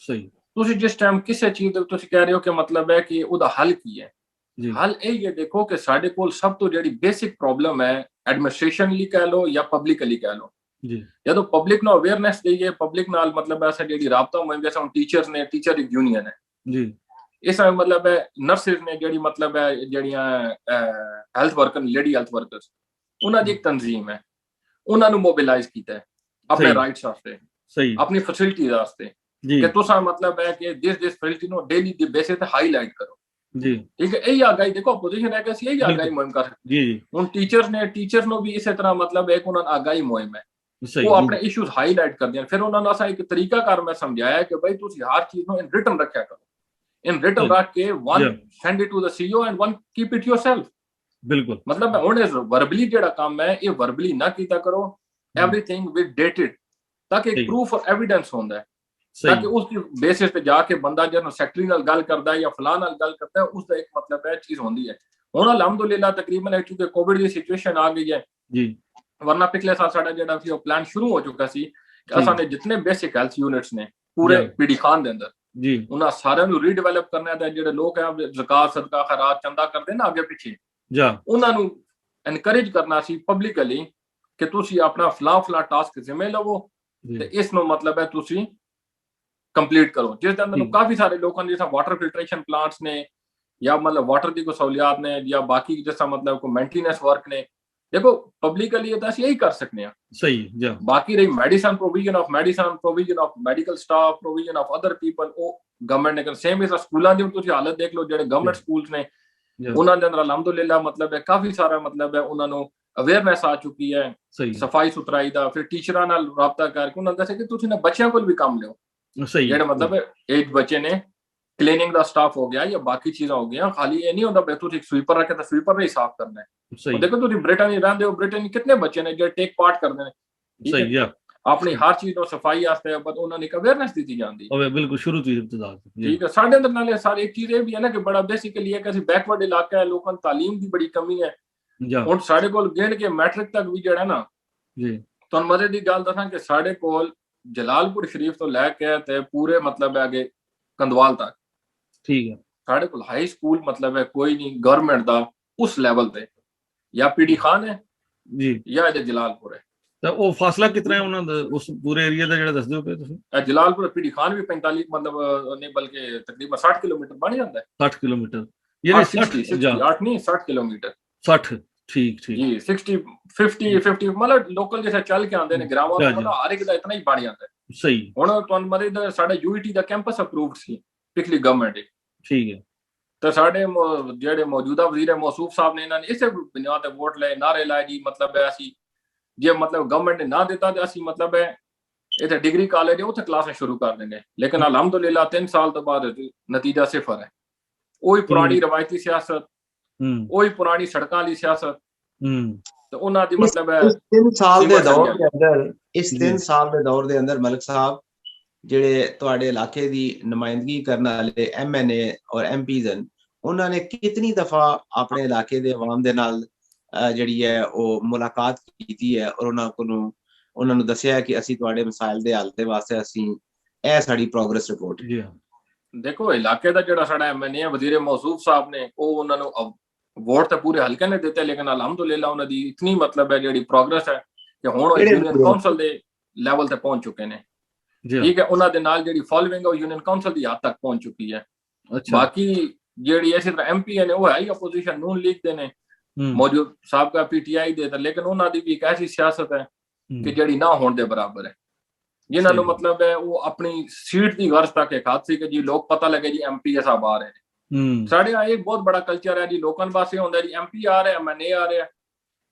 ਸਹੀ। ਤੁਸੀਂ ਜਿਸ ਟਾਈਮ ਕਿਸੇ ਚੀਜ਼ ਦੇ ਤੁਸੀਂ ਕਹਿ ਰਹੇ ਹੋ ਕਿ ਮਤਲਬ ਹੈ ਕਿ ਉਹਦਾ ਹੱਲ ਕੀ ਹੈ, ਹੱਲ ਇਹ ਹੈ ਦੇਖੋ ਕਿ ਸਾਡੇ ਕੋਲ ਸਭ ਤੋਂ ਜਿਹੜੀ ਬੇਸਿਕ ਪ੍ਰੋਬਲਮ ਹੈ, ਐਡਮਿਨਿਸਟ੍ਰੇਸ਼ਨਲੀ ਕਹਿ ਲਓ ਜਾਂ ਪਬਲਿਕਲੀ ਕਹਿ ਲਓ, ਜਦੋਂ ਪਬਲਿਕ ਨੂੰ ਅਵੇਅਰਨੈਸ ਦੇਈਏ, ਪਬਲਿਕ ਨਾਲ ਮਤਲਬ ਐਸਾ ਜਿਹੜੀ ਰਾਬਤਾ ਮੁਹਿੰਮ, ਜੈਸੇ ਹੁਣ ਟੀਚਰਸ ਨੇ, ਟੀਚਰ ਇੱਕ ਯੂਨੀਅਨ ਹੈ ਜੀ, ਇਸ ਮਤਲਬ ਹੈ ਨਰਸਿਸ ਨੇ ਜਿਹੜੀ ਮਤਲਬ ਹੈ ਜਿਹੜੀਆਂ health worker, lady health workers, ਉਹਨਾਂ ਦੀ ਇੱਕ ਤਨਜ਼ੀਮ ਹੈ, ਉਹਨਾਂ ਨੂੰ ਮੋਬਿਲਾਈਜ਼ ਕੀਤਾ ਹੈ ਆਪਣੇ ਰਾਈਟਸ ਵਾਸਤੇ, ਆਪਣੀ ਫੈਸਿਲਿਟੀ ਵਾਸਤੇ, ਕਿ ਤੁਸੀਂ ਮਤਲਬ ਹੈ ਕਿ ਦਿਸ ਫੈਸਿਲਿਟੀ ਨੂੰ ਡੇਲੀ ਦੀ ਬੇਸਿਸ ਤੇ ਹਾਈਲਾਈਟ ਕਰੋ ਜੀ, ਠੀਕ ਹੈ। ਇਹੀ ਆਗਾਈ ਦੇਖੋ ਪੋਜੀਸ਼ਨ ਹੈ ਕਿ ਅਸੀਂ ਇਹੀ ਆਗਾਈ ਮੁਹਿੰਮ ਕਰ ਸਕਦੇ ਜੀ। ਹੁਣ ਟੀਚਰਸ ਨੇ, ਟੀਚਰਸ ਨੂੰ ਵੀ ਇਸੇ ਤਰ੍ਹਾਂ ਮਤਲਬ ਇੱਕ ਉਹਨਾਂ ਦੀ ਆਗਾਈ ਮੁਹਿੰਮ ਹੈ, ਉਹ ਆਪਣੇ ਇਸ਼ੂਜ਼ ਹਾਈਲਾਈਟ ਕਰਦੇ ਹਨ। ਫਿਰ ਉਹਨਾਂ ਨੂੰ ਅਸਾਂ ਇੱਕ ਤਰੀਕਾਕਾਰ ਮੈਂ ਸਮਝਾਇਆ ਕਿ ਬਈ ਤੁਸੀਂ ਹਰ ਚੀਜ਼ ਨੂੰ ਇਨ ਰਿਟਨ ਰੱਖਿਆ ਕਰੋ, ਇਨ ਰਿਟਨ ਰੱਖ ਕੇ one send it to the CEO and one keep it yourself। ਬਿਲਕੁਲ, ਮਤਲਬ ਹੁਣ ਵਰਬਲੀ ਜਿਹੜਾ ਕੰਮ ਹੈ ਇਹ ਵਰਬਲੀ ਨਾ ਕੀਤਾ ਕਰੋ, everything with dated, ਤਾਂ ਕਿ ਪ੍ਰੂਫ ਔਰ ਐਵੀਡੈਂਸ ਹੁੰਦਾ ਹੈ, ਤਾਂ ਕਿ ਉਸ ਦੀ ਬੇਸਿਸ ਤੇ ਜਾ ਕੇ ਬੰਦਾ ਜਦੋਂ ਸੈਕਟਰੀ ਨਾਲ ਗੱਲ ਕਰਦਾ ਹੈ ਜਾਂ ਫਲਾਂ ਨਾਲ ਗੱਲ ਕਰਦਾ ਹੈ, ਉਸ ਦਾ ਇੱਕ ਮਤਲਬ ਹੈ ਚੀਜ਼ ਹੁੰਦੀ ਹੈ। ਹੁਣ ਅਲਹਮਦੁਲਿਲਾ ਤਕਰੀਬਨ ਕਿਉਂਕਿ ਕੋਵਿਡ ਦੀ ਸਿਚੁਏਸ਼ਨ ਆ ਗਈ ਹੈ ਜੀ, ਵਰਨਾ ਪਿਛਲੇ ਸਾਲ ਸਾਡਾ ਜਿਹੜਾ ਸੀ ਉਹ ਪਲਾਨ ਸ਼ੁਰੂ ਹੋ ਚੁੱਕਾ ਸੀ ਕਿ ਅਸਾਂ ਨੇ ਜਿੰਨੇ ਬੇਸਿਕ ਹੈਲਥ ਯੂਨਿਟਸ ਨੇ ਪੂਰੇ ਪੀੜੀ ਖਾਨ ਦੇ ਅੰਦਰ ਜੀ, ਉਹਨਾਂ ਸਾਰਿਆਂ ਨੂੰ ਰੀਡਿਵੈਲਪ ਕਰਨਾ ਹੈ। ਜਿਹੜੇ ਲੋਕ ਹੈ ਜ਼ਕਾਤ, ਸਦਕਾ, ਖੈਰਾਤ, ਚੰਦਾ ਕਰਦੇ ਨਾ ਅੱਗੇ ਪਿੱਛੇ, ਉਹਨਾਂ ਨੂੰ ਐਨਕਰੇਜ ਕਰਨਾ ਸੀ ਪਬਲਿਕਲੀ ਕਿ ਤੁਸੀਂ ਆਪਣਾ ਫਲਾ ਟਾਸਕ ਜ਼ਿੰਮੇ ਲਵੋ ਤੇ ਇਸ ਨੂੰ ਮਤਲਬ ਹੈ ਤੁਸੀਂ ਕੰਪਲੀਟ ਕਰੋ, ਜਿਸ ਦੇ ਅੰਦਰ ਕਾਫੀ ਸਾਰੇ ਲੋਕਾਂ ਦੇ, ਜਿਸ ਵਾਟਰ ਫਿਲਟਰੇਸ਼ਨ ਪਲਾਂਟਸ ਨੇ ਜਾਂ ਮਤਲਬ ਵਾਟਰ ਦੀ ਕੋਈ ਸਹੂਲੀਅਤ ਨੇ ਜਾਂ ਬਾਕੀ ਜਿਸ ਤਰ੍ਹਾਂ ਮਤਲਬ ਕੋਈ ਮੇਨਟੇਨੈਂਸ ਵਰਕ ਨੇ, ਦੇਖੋ ਪਬਲਿਕਲੀ ਤਾਂ ਅਸੀਂ ਇਹੀ ਕਰ ਸਕਦੇ ਹਾਂ। ਸਹੀ। ਬਾਕੀ ਰਹੀ medicine, provision of medicine, provision of medical staff, provision of other people, ਉਹ ਗਵਰਨਮੈਂਟ ਨੇ ਕਰ। ਸੇਮ ਇਸ ਸਕੂਲਾਂ ਦੀ ਤੁਸੀਂ ਹਾਲਤ ਦੇਖ ਲਓ, ਜਿਹੜੇ ਗਵਰਨਮੈਂਟ ਸਕੂਲਸ ਨੇ ਉਹਨਾਂ ਦੇ ਅੰਦਰ ਅਲਹਮਦੁਲਿਲਾ ਮਤਲਬ ਹੈ ਕਾਫੀ ਸਾਰਾ ਮਤਲਬ ਹੈ ਉਹਨਾਂ ਨੂੰ ਅਵੇਅਰਨੈਸ ਆ ਚੁੱਕੀ ਹੈ ਸਫਾਈ ਸੁਥਰਾਈ ਦਾ। ਫਿਰ ਟੀਚਰਾਂ ਨਾਲ ਰਾਬਤਾ ਕਰਕੇ ਉਹਨਾਂ ਨੂੰ ਦੱਸਿਆ ਕਿ ਤੁਸੀਂ ਨਾ ਬੱਚਿਆਂ ਕੋਲ ਵੀ ਕੰਮ ਲਿਓ, ਜਿਹੜੇ ਮਤਲਬ 8 ਬੱਚੇ ਨੇ, ਕਲੀਨਿੰਗ ਦਾ ਸਟਾਫ ਹੋ ਗਿਆ ਜਾਂ ਬਾਕੀ ਚੀਜ਼ਾਂ ਹੋ ਗਈਆਂ, ਖਾਲੀ ਇਹ ਨਹੀਂ ਹੁੰਦਾ ਤੁਸੀਂ ਇੱਕ ਸਵੀਪਰ ਰੱਖਿਆ ਤਾਂ ਸਵੀਪਰ ਨਹੀਂ ਸਾਫ਼ ਕਰਨਾ ਹੈ। ਦੇਖੋ ਤੁਸੀਂ ਬ੍ਰਿਟੇਨ ਹੀ ਰਹਿੰਦੇ ਹੋ, ਬ੍ਰਿਟੇਨ ਕਿੰਨੇ ਬੱਚੇ ਨੇ ਜਿਹੜੇ ਟੇਕ ਪਾਰਟ ਕਰਦੇ ਨੇ, ਸਹੀ ਹੈ, ਆਪਣੀ ਹਰ ਚੀਜ਼ ਨੂੰ ਸਫਾਈ ਵਾਸਤੇ ਉਹਨਾਂ ਨੇ ਇੱਕ ਅਵੇਅਰਨੈਸ ਦਿੱਤੀ ਜਾਂਦੀ ਹੈ, ਬਿਲਕੁਲ ਸ਼ੁਰੂ ਤੋਂ ਇਬਤਦਾ, ਠੀਕ ਹੈ। ਸਾਡੇ ਅੰਦਰ ਨਾਲੇ ਸਾਰੀ ਇੱਕ ਚੀਜ਼ ਇਹ ਵੀ ਹੈ ਨਾ ਕਿ ਬੜਾ ਬੇਸਿਕਲੀ ਹੈ ਕਿ ਅਸੀਂ ਬੈਕਵਰਡ ਇਲਾਕਾ ਹੈ, ਲੋਕਾਂ ਨੂੰ ਤਾਲੀਮ ਦੀ ਬੜੀ ਕਮੀ ਹੈ। ਹੁਣ ਸਾਡੇ ਕੋਲ ਗਿਣ ਕੇ ਮੈਟ੍ਰਿਕ ਤੱਕ ਵੀ ਜਿਹੜਾ ਨਾ ਜੀ, ਤੁਹਾਨੂੰ ਮਜ਼ੇ ਦੀ ਗੱਲ ਦੱਸਾਂ ਕਿ ਸਾਡੇ ਕੋਲ ਜਲਾਲਪੁਰ ਸ਼ਰੀਫ ਤੋਂ ਲੈ ਕੇ ਤੇ ਪੂਰੇ ਮਤਲਬ ਹੈ ਅੱਗੇ ਕੰਦਵਾਲ ਤੱਕ, ਠੀਕ ਹੈ, ਸਾਡੇ ਕੋਲ ਹਾਈ ਸਕੂਲ ਮਤਲਬ ਹੈ ਕੋਈ ਨਹੀਂ ਗਵਰਨਮੈਂਟ ਦਾ ਉਸ ਲੈਵਲ ਤੇ, ਜਾਂ ਪੀਡੀ ਖਾਨ ਹੈ ਜੀ ਜਾਂ ਇਹਦੇ ਜਲਾਲਪੁਰ ਹੈ। ਤਾਂ ਉਹ ਫਾਸਲਾ ਕਿਤਨਾ ਹੈ ਉਹਨਾਂ ਦਾ ਉਸ ਪੂਰੇ ਏਰੀਆ ਦਾ ਜਿਹੜਾ ਦੱਸ ਦਿਓ ਕਿ ਤੁਸੀਂ? ਜਲਾਲਪੁਰ ਪੀਡੀ ਖਾਨ ਵੀ 45 ਮਤਲਬ ਨਹੀਂ ਬਲਕਿ ਤਕਰੀਬਨ 60 ਕਿਲੋਮੀਟਰ ਬਣ ਜਾਂਦਾ ਹੈ। 60 ਕਿਲੋਮੀਟਰ ਯਾਨੀ 68 ਨਹੀਂ 60 ਕਿਲੋਮੀਟਰ 60, ਠੀਕ ਜੀ 60 50 ਮਤਲਬ ਲੋਕਲ ਜਿਹਾ ਚੱਲ ਕੇ ਆਉਂਦੇ ਨੇ ਗਰਾਵਾਂ ਦਾ, ਹਰ ਇੱਕ ਦਾ ਇਤਨਾ ਹੀ ਬਣ ਜਾਂਦਾ ਹੈ। ਸਹੀ। ਹੁਣ ਤੁਹਾਨੂੰ ਮਤਲਬ ਸਾਡਾ ਯੂਈਟੀ ਦਾ ਕੈਂਪਸ ਅਪਰੂਵਡ ਸੀ ਪਿਛਲੀ ਗਵਰਨਮੈਂਟ ਦੇ, ਠੀਕ ਹੈ, ਤਾਂ ਸਾਡੇ ਜਿਹੜੇ ਮੌਜੂਦਾ ਵਜ਼ੀਰ ਮੌਸੂਫ ਸਾਹਿਬ ਨੇ ਇਹਨਾਂ ਨੇ ਇਸੇ ਬੁਨਿਆਦ ਤੇ ਵੋਟ ਲਏ, ਨਾਰੇ ਲਾਏ ਜੀ, ਮਤਲਬ ਹੈ ਅਸੀਂ ਜੇ ਮਤਲਬ ਗਵਰਨਮੈਂਟ ਨੇ ਨਾ ਦਿੱਤਾ ਤੇ ਅਸੀਂ ਮਤਲਬ ਹੈ ਇੱਥੇ ਡਿਗਰੀ ਕਾਲਜ ਉੱਥੇ ਕਲਾਸਾਂ ਸ਼ੁਰੂ ਕਰ ਦੇਂਗੇ। ਲੇਕਿਨ ਅਲਹਮਦੁਲਿਲਾ 3 ਸਾਲ ਤੋਂ ਬਾਅਦ ਨਤੀਜਾ ਸਿਫਰ ਹੈ। ਉਹੀ ਪੁਰਾਣੀ ਰਵਾਇਤੀ ਸਿਆਸਤ, ਉਹੀ ਪੁਰਾਣੀ ਸੜਕਾਂ ਵਾਲੀ ਸਿਆਸਤ, ਤੇ ਉਹਨਾਂ ਦੀ ਮਤਲਬ ਹੈ 3 ਸਾਲ ਦੇ ਦੌਰ ਦੇ ਅੰਦਰ, ਇਸ 3 ਸਾਲ ਦੇ ਦੌਰ ਦੇ ਅੰਦਰ ਮਲਕ ਸਾਹਿਬ ਜਿਹੜੇ ਤੁਹਾਡੇ ਇਲਾਕੇ ਦੀ ਨੁਮਾਇੰਦਗੀ ਕਰਨ ਵਾਲੇ ਐਮਐਨਏ ਔਰ ਐਮਪੀਜ਼ ਹਨ, ਉਹਨਾਂ ਨੇ ਕਿਤਨੀ ਦਫਾ ਆਪਣੇ ਇਲਾਕੇ ਦੇ ਆਵਾਮ ਦੇ ਨਾਲ ਜਿਹੜੀ ਹੈ ਉਹ ਮੁਲਾਕਾਤ ਕੀਤੀ ਹੈ ਔਰ ਉਹਨਾਂ ਨੂੰ ਦੱਸਿਆ ਕਿ ਅਸੀਂ ਤੁਹਾਡੇ ਮਸਾਇਲ ਦੇ ਹੱਲ ਦੇ ਵਾਸਤੇ ਅਸੀਂ ਇਹ ਸਾਡੀ ਪ੍ਰੋਗਰੈਸ ਰਿਪੋਰਟ ਹੈ। ਦੇਖੋ ਇਲਾਕੇ ਦਾ ਜਿਹੜਾ ਸਾਡਾ ਐਮਐਨਏ ਵਜ਼ੀਰ ਮੌਸੂਫ ਸਾਹਿਬ ਨੇ ਉਹ ਉਹਨਾਂ ਨੂੰ ਵੋਟ ਤੇ ਪੂਰੇ ਹਲਕੇ ਨੇ ਦਿੱਤੇ, ਲੇਕਿਨ ਅਲਹਮਦੁਲਿਲਾ ਉਹਨਾਂ ਦੀ ਇਤਨੀ ਮਤਲਬ ਹੈ ਜਿਹੜੀ ਪ੍ਰੋਗਰੈਸ ਹੈ ਕਿ ਹੁਣ ਯੂਨੀਅਨ ਕਾਉਂਸਲ ਦੇ ਲੈਵਲ ਤੇ ਪਹੁੰਚ ਚੁੱਕੇ ਨੇ, ਠੀਕ ਹੈ। ਉਹਨਾਂ ਦੇ ਨਾਲ ਜਿਹੜੀ ਫਾਲੋਇੰਗ ਉਹ ਯੂਨੀਅਨ ਕਾਉਂਸਲ ਦੀ ਹੱਦ ਤੱਕ ਪਹੁੰਚ ਚੁੱਕੀ ਹੈ। ਬਾਕੀ ਜਿਹੜੀ ਇਸੇ ਤਰ੍ਹਾਂ ਐਮਪੀ ਨੇ ਉਹ ਹੈ ਹੀ ਆਪੋਜੀਸ਼ਨ ਨੂਨ ਲੀਗ ਦੇ ਨੇ, ਮੌਜੂਦ ਸਾਬਕਾ ਪੀਟੀਆਈ ਦੇ, ਲੇਕਿਨ ਉਹਨਾਂ ਦੀ ਵੀ ਇੱਕ ਐਸੀ ਸਿਆਸਤ ਹੈ ਕਿ ਜਿਹੜੀ ਨਾ ਹੋਣ ਦੇ ਬਰਾਬਰ ਹੈ, ਜਿਨ੍ਹਾਂ ਨੂੰ ਮਤਲਬ ਹੈ ਉਹ ਆਪਣੀ ਸੀਟ ਦੀ ਗਰਜ ਤੱਕ ਇੱਕ ਹੱਥ ਸੀ ਕਿ ਜੀ ਲੋਕ ਪਤਾ ਲੱਗੇ ਜੀ ਐਮਪੀ ਸਾਹਿਬ ਆ ਰਹੇ ਨੇ। ਸਾਡੇ ਆ ਇੱਕ ਬਹੁਤ ਬੜਾ ਕਲਚਰ ਹੈ ਜੀ, ਲੋਕਾਂ ਪਾਸੇ ਹੁੰਦਾ ਜੀ ਐਮਪੀ ਆ ਰਿਹਾ, ਐਮਐਨਏ ਆ ਰਿਹਾ,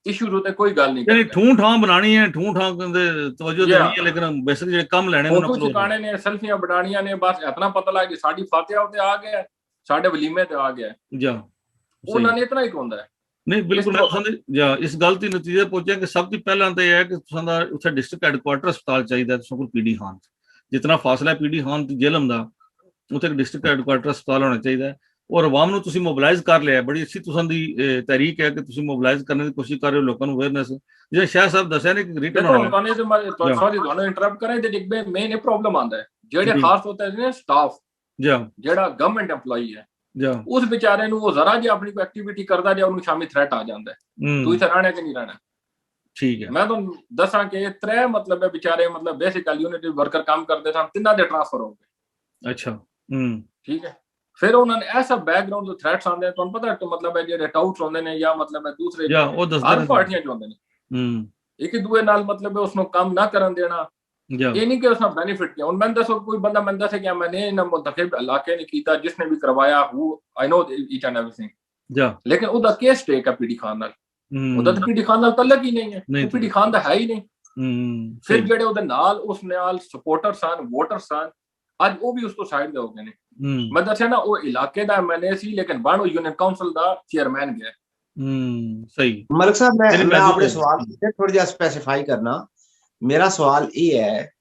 ਇਸ਼ੂਜ਼ ਉਤੇ ਕੋਈ ਗੱਲ ਨਹੀਂ ਯਾਨੀ ਕਰਦੇ ਠੂੰ ਠਾਂ ਬਣਾਣੀ ਹੈ, ਠੂੰ ਠਾਂ ਦੇ ਤਵੱਜੋ ਦੇਣੀ ਹੈ, ਲੇਕਿਨ ਬੇਸਿਕ ਜਿਹੜੇ ਕੰਮ ਲੈਣੇ ਫੋਟੋ ਚੁਕਾਣੇ ਨੇ, ਸੈਲਫੀਆਂ ਬਣਾਣੀਆਂ ਨੇ, ਬਸ ਇਤਨਾ ਪਤਾ ਲੱਗ ਗਿਆ ਸਾਡੀ ਫਾਤਿਹਾ ਉਤੇ ਆ ਗਿਆ, ਸਾਡੇ ਵਲੀਮੇ ਤੇ ਆ ਗਿਆ ਜਾਂ ਉਹਨਾਂ ਨੇ ਇਤਨਾ ਹੀ ਹੁੰਦਾ ਹੈ। ਨਹੀਂ ਬਿਲਕੁਲ ਮੈਂ ਤੁਸਾਂ ਜਾਂ ਇਸ ਗੱਲ ਤੇ ਨਤੀਜੇ ਪਹੁੰਚਿਆ ਕਿ ਸਭ ਤੋਂ ਪਹਿਲਾਂ ਤਾਂ ਇਹ ਹੈ ਕਿ ਤੁਸਾਂ ਦਾ ਉੱਥੇ ਡਿਸਟ੍ਰਿਕਟ ਹੈਡਕੁਆਟਰ ਹਸਪਤਾਲ ਚਾਹੀਦਾ, ਤੁਸਾਂ ਕੋਲ ਪੀਡੀ ਖਾਨ ਜਿਤਨਾ ਫਾਸਲਾ ਪੀਡੀ ਖਾਨ ਤੇ ਜੇਲਮ ਦਾ ਉੱਥੇ ਇੱਕ ਡਿਸਟ੍ਰਿਕਟ ਹੈਡਕੁਆਟਰ ਹਸਪਤਾਲ ਹੋਣਾ ਚਾਹੀਦਾ। ਔਰ ਆਵਾਮ ਨੂੰ ਤੁਸੀਂ ਮੋਬਿਲਾਈਜ਼ ਕਰ ਲਿਆ, ਬੜੀ ਅੱਛੀ ਤੁਸਾਂ ਦੀ ਤਹਿਰੀਕ ਹੈ ਕਿ ਤੁਸੀਂ ਮੋਬਿਲਾਈਜ਼ ਕਰਨ ਦੀ ਕੋਸ਼ਿਸ਼ ਕਰ ਰਹੇ ਹੋ, ਲੋਕਾਂ ਨੂੰ ਅਵੇਅਰਨੈਸ ਜਿਵੇਂ ਸ਼ਾਹ ਸਾਹਿਬ ਦੱਸਿਆ ਨੇ ਕਿ ਰਿਟਨ ਹੋਣਾ ਸੌਰੀ ਤੁਹਾਨੂੰ ਇੰਟਰਰਪਟ ਕਰਾਂ ਤੇ ਇੱਕ ਮੇਨ ਇਹ ਪ੍ਰੋਬਲਮ ਆਉਂਦਾ ਹੈ ਜਿਹੜੇ ਖਾਸ ਤੌਰ ਤੇ ਸਟਾਫ ਜਿਹੜਾ ਗਵਰਨਮੈਂਟ EMPLOYE ਹੈ ਉਸ ਵਿਚਾਰੇ ਨੂੰ ਉਹ ਜ਼ਰਾ ਜੇ ਆਪਣੀ ਕੋਈ ਐਕਟੀਵਿਟੀ ਕਰਦਾ ਜਾਂ ਉਹਨੂੰ ਸ਼ਾਮੀ ਥ੍ਰੈਟ ਆ ਜਾਂਦਾ ਹੈ ਤੂੰ ਇੱਥੇ ਰਹਿਣਾ ਕਿ ਨਹੀਂ ਰਹਿਣਾ। ਠੀਕ ਹੈ, ਮੈਂ ਤੁਹਾਨੂੰ ਦੱਸਾਂ ਕਿ ਤਰੇ ਮਤਲਬ ਹੈ ਵਿਚਾਰੇ ਮਤਲਬ ਬੇਸਿਕਲੀ ਯੂਨਿਟੀ ਵਰਕਰ ਕੰਮ ਕਰਦੇ ਸਨ, ਤਿੰਨਾਂ ਦੇ ਟ੍ਰਾਂਸਫਰ ਹੋ ਗਏ। ਅੱਛਾ ਠੀਕ ਹੈ, ਫਿਰ ਉਹਨਾਂ ਨੇ ਐਸਾ ਬੈਕਗ੍ਰਾਉਂਡ ਤੋਂ ਥ੍ਰੈਟਸ ਆਉਂਦੇ ਤੁਹਾਨੂੰ ਪਤਾ ਮਤਲਬ ਹੈ ਜਿਹੜੇ ਟਾਊਟਸ ਹੁੰਦੇ ਨੇ ਜਾਂ ਮਤਲਬ ਹੈ ਦੂਸਰੇ ਹਰ ਪਾਰਟੀਆਂ ਚ ਹੁੰਦੇ ਨੇ ਇੱਕ ਦੂਏ ਨਾਲ ਮਤਲਬ ਹੈ ਉਸਨੂੰ ਕੰਮ ਨਾ ਕਰਨ ਦੇਣਾ, ਇਹ ਨਹੀਂ ਕਿ ਉਸਨੂੰ ਬੈਨੀਫਿਟ ਕਿਆ। ਹੁਣ ਮੈਂ ਦੱਸੋ ਕੋਈ ਬੰਦਾ ਮੈਨੂੰ ਦੱਸੇ ਕਿ ਮੈंने ਇਹਨਾਂ ਮੁੰਤਖਬ ਇਲਾਕੇ ਨੇ ਕੀਤਾ ਜਿਸਨੇ ਵੀ ਕਰਵਾਇਆ ਹੂ ਆਈ ਨੋ ਈਚ ਐਂਡ ਐਵਰੀਥਿੰਗ, ਲੇਕਿਨ ਉਹਦਾ ਕੀ ਸਟੇਕ ਹੈ ਪੀਡੀ ਖਾਨ ਨਾਲ? ਉਹਦਾ ਤਾਂ ਪੀਡੀ ਖਾਨ ਨਾਲ ਤਲਕ ਹੀ ਨਹੀਂ ਹੈ, ਉਹ ਪੀਡੀ ਖਾਨ ਦਾ ਹੈ ਹੀ ਨਹੀਂ। ਫਿਰ ਜਿਹੜੇ ਉਹਦੇ ਨਾਲ ਉਸ ਨਾਲ ਸਪੋਰਟਰ ਸਨ, ਵੋਟਰ ਸਨ, ਅੱਜ ਉਹ ਵੀ ਉਸ ਤੋਂ ਸਾਈਡ ਦੇ ਹੋ ਗਏ ਨੇ। ਮੈਂ ਦੱਸਿਆ ਨਾ ਉਹ ਇਲਾਕੇ ਦਾ MLA ਸੀ ਲੇਕਿਨ ਬਾਣੋ ਯੂਨੀਅਨ ਕਾਉਂਸਲ ਦਾ ਚੇਅਰਮੈਨ ਗਿਆ। ਸਹੀ ਮਲਕ ਸਾਹਿਬ ਮੈਂ ਆਪਣੇ ਸਵਾਲ ਥੋੜਾ ਜਿਹਾ ਸਪੈਸੀਫਾਈ ਕਰਨਾ। ਮੇਰਾ ਸਵਾਲ ਇਹ ਹੈ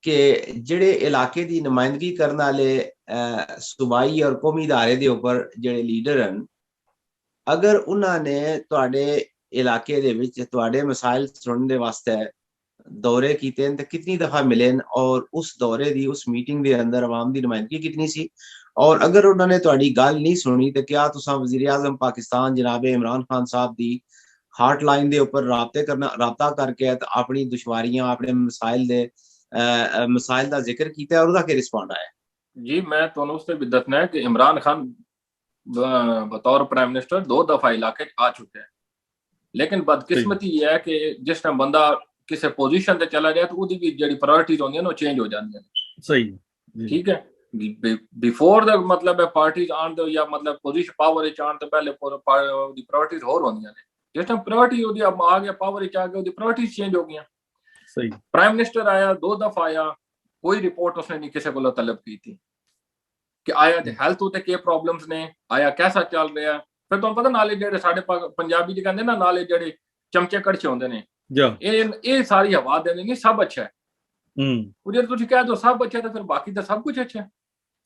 ਕਿ ਜਿਹੜੇ ਇਲਾਕੇ ਦੀ ਨੁਮਾਇੰਦਗੀ ਕਰਨ ਵਾਲੇ ਸੂਬਾਈ ਔਰ ਕੌਮੀ ਇਦਾਰੇ ਦੇ ਉੱਪਰ ਜਿਹੜੇ ਲੀਡਰ ਹਨ, ਅਗਰ ਉਹਨਾਂ ਨੇ ਤੁਹਾਡੇ ਇਲਾਕੇ ਦੇ ਵਿੱਚ ਤੁਹਾਡੇ ਮਸਾਇਲ ਸੁਣਨ ਦੇ ਵਾਸਤੇ ਦੌਰੇ ਕੀਤੇ ਤੇ ਕਿਤਨੀ ਦਫਾ ਮਿਲੇ ਔਰ ਉਸ ਦੌਰੇ ਦੀ ਉਸ ਮੀਟਿੰਗ ਦੇ ਅੰਦਰ ਆਵਾਮ ਦੀ ਨੁਮਾਇੰਦਗੀ ਕਿਤਨੀ ਸੀ? ਔਰ ਅਗਰ ਉਹਨਾਂ ਨੇ ਤੁਹਾਡੀ ਗੱਲ ਨਹੀਂ ਸੁਣੀ ਤੇ ਕਿਆ ਤੁਸੀਂ ਵਜ਼ੀਰ ਆਜ਼ਮ ਪਾਕਿस्तान जनाब इमरान खान साहब ਦੀ ਹਾਟਲਾਈਨ ਦੇ ਉੱਪਰ ਰਾਬਤਾ ਕਰਕੇ ਆਪਣੀ ਦੁਸ਼ਵਾਰੀਆਂ ਆਪਣੇ ਮਸਾਇਲ ਦਾ ਜ਼ਿਕਰ ਕੀਤਾ ਔਰ ਉਹਦਾ ਕੀ ਰਿਸਪੌਂਡ ਆਇਆ? ਜੀ ਮੈਂ ਤੁਹਾਨੂੰ ਉਸ ਤੇ ਵੀ ਦੱਸਣਾ ਹੈ ਕਿ ਇਮਰਾਨ ਖਾਨ बतौर प्राइम मिनिस्टर 2 दफा इलाके आ चुके हैं, लेकिन बदकिस्मती ये है कि जिस टाइम बंदा किसी पोजीशन ते चला जाए तो उसकी भी जी प्रायोरिटीज होंगी वो चेंज हो जाती हैं। सही, ठीक है, बिफोर द मतलब पार्टीज आन दो या मतलब पोजीशन पावर आन तो पहले प्रायोरिटीज होर होंगी ने, जिस टाइम प्रायोरिटी आ गया पावर आ गया उसकी प्रायोरिटीज चेंज हो गई। सही, प्राइम मिनिस्टर आया 2 दफा आया, कोई रिपोर्ट उसने नहीं किसी को तलब की थी कि आया ते हेल्थ उते के प्रॉब्लम्स ने, आया कैसा चल रहा है। फिर तुहानू पता नाले जेडे साडे पंजाबी च कहंदे ना नाले जेडे चमचे कड़छे होंदे ने ये सारी हवा देंदे नहीं सब अच्छा है। जे तुसीं कह दो सब अच्छा तो फिर बाकी तो सब कुछ अच्छा है।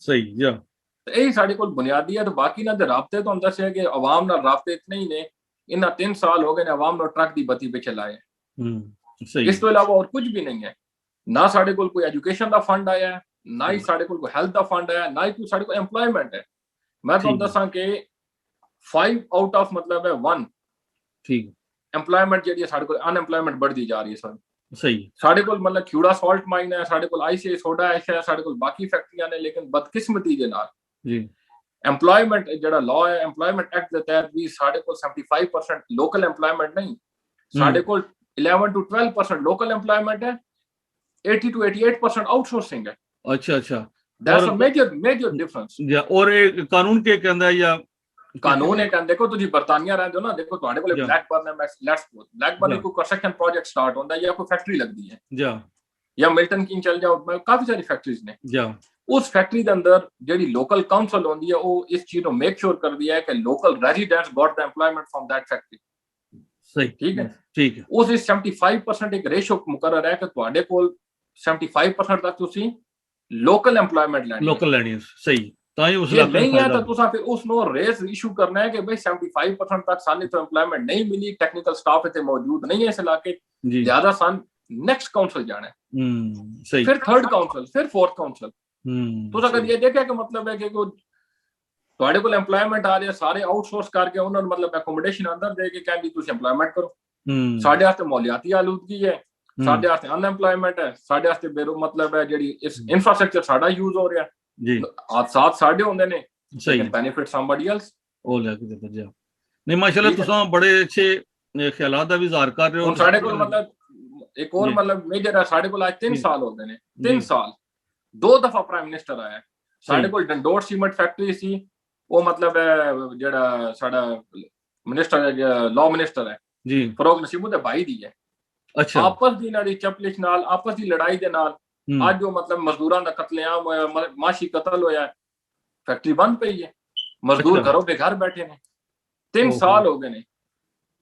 सही तो यही साडे कोल बुनियादी है। तो बाकी ना दे राबते तुहानू दस्सिया कि आवाम नाल राबते इतने ही ने, इन्हां 3 साल हो गए ने आवाम नाल ट्रक दी बत्ती पिछे लाए। इस तो इलावा और कुछ भी नहीं है। ना साडे कोल कोई एजुकेशन दा फंड आया है, ना ही साडे कोल कोई हेल्थ दा फंड है, ना ही कोई साडे कोल एम्प्लॉयमेंट है। मैं तुहानू दस्सां कि 5 आउट ऑफ मतलब है 1 ठीक एम्प्लॉयमेंट जेहड़ी साडे कोल अनएम्प्लॉयमेंट बढ़दी जा रही है सर। सही, साडे कोल मतलब खियूड़ा सॉल्ट माइन है, साडे कोल ICA सोडा ऐश है, साडे कोल बाकी फैक्ट्रियां ने, लेकिन बदकिस्मती दे नाल जी एम्प्लॉयमेंट जेहड़ा लॉ है एम्प्लॉयमेंट एक्ट दे तहत भी साडे कोल 75% लोकल एम्प्लॉयमेंट नहीं, साडे कोल 11 to 12% लोकल एम्प्लॉयमेंट है, 80 to 88% आउटसोर्सिंग है। अच्छा दैट्स अ मेजर डिफरेंस। या और एक कानून के कहंदा है या कानून है कहंदे देखो तुसी बर्तानिया रहंदे हो ना, देखो ਤੁਹਾਡੇ ਕੋਲੇ ब्लैक बर्न है, लेट्स सपोज ब्लैक बर्न को कंस्ट्रक्शन प्रोजेक्ट स्टार्ट होता है या कोई फैक्ट्री लगती है या मिल्टन किंग चल जाओ, काफी सारी फैक्ट्रीज ने। उस फैक्ट्री के अंदर जेडी लोकल काउंसिल होंदी है वो इस चीज को मेक श्योर कर दिया है कि local residents got the employment from that factory. सही, ठीक है। उस 75% एक रेशो मुकर्रर है कि ਤੁਹਾਡੇ ਕੋਲ 75% तक तुसी लोकल एम्प्लॉयमेंट लैनी है। सही, ताई उस नहीं है तो तुसा फिर उस नो रेस इशू करना है कि भाई 75% तक सानी तो एम्प्लॉयमेंट नहीं मिली, टेक्निकल स्टाफ इतने मौजूद नहीं है इस इलाके, ज्यादा सन नेक्स्ट काउंसिल जाना है, सही, फिर थर्ड काउंसिल, फिर फोर्थ काउंसिल। तुसा कभी ये देखा कि मतलब है कि ਤੁਹਾਡੇ ਕੋਲ एम्प्लॉयमेंट आ रही है सारे आउटसोर्स करके उन्होंने मतलब एकोमोडेशन अंदर दे के कहंदी तुसी एम्प्लॉयमेंट करो। साडे वास्ते मौलियाती आलूदगी है, साडे वास्ते अनएम्प्लॉयमेंट है, साडे वास्ते बेरो मतलब है जेडी इस इंफ्रास्ट्रक्चर साडा यूज हो रहा है जी, साथ साडे होंदे ने, लेकिन बेनिफिट समबडी एल्स ओ लेके दे जा। नहीं माशाल्लाह तुसा बड़े अच्छे ख्यालात दा भी इज़हार कर रहे हो। हुन साडे कोल मतलब एक और मतलब मेजर है, साडे कोल आज 3 साल होंदे ने, 3 साल 2 दफा प्राइम मिनिस्टर आया। साडे कोल डंडोर सीमेंट फैक्ट्री सी, वो मतलब है जेड़ा साडा मिनिस्टर है लॉ मिनिस्टर है ਜੀ ਫਰੋਗ ਨਸੀਮ ਦੇ ਭਾਈ ਦੀ ਹੈ। ਅੱਛਾ ਆਪਸ ਦੀ ਇਹਨਾਂ ਦੀ ਚਪਲਿਸ਼ ਨਾਲ, ਆਪਸ ਦੀ ਲੜਾਈ ਦੇ ਨਾਲ ਅੱਜ ਉਹ ਮਤਲਬ ਮਜ਼ਦੂਰਾਂ ਦਾ ਕਤਲੇਆਮ ਹੋਇਆ, ਮਾਸ਼ੀ ਕਤਲ ਹੋਇਆ, ਫੈਕਟਰੀ ਬੰਦ ਪਈ ਹੈ, ਮਜ਼ਦੂਰ ਘਰੋਂ ਬੇਘਰ ਬੈਠੇ ਨੇ, 3 ਸਾਲ ਹੋ ਗਏ ਨੇ।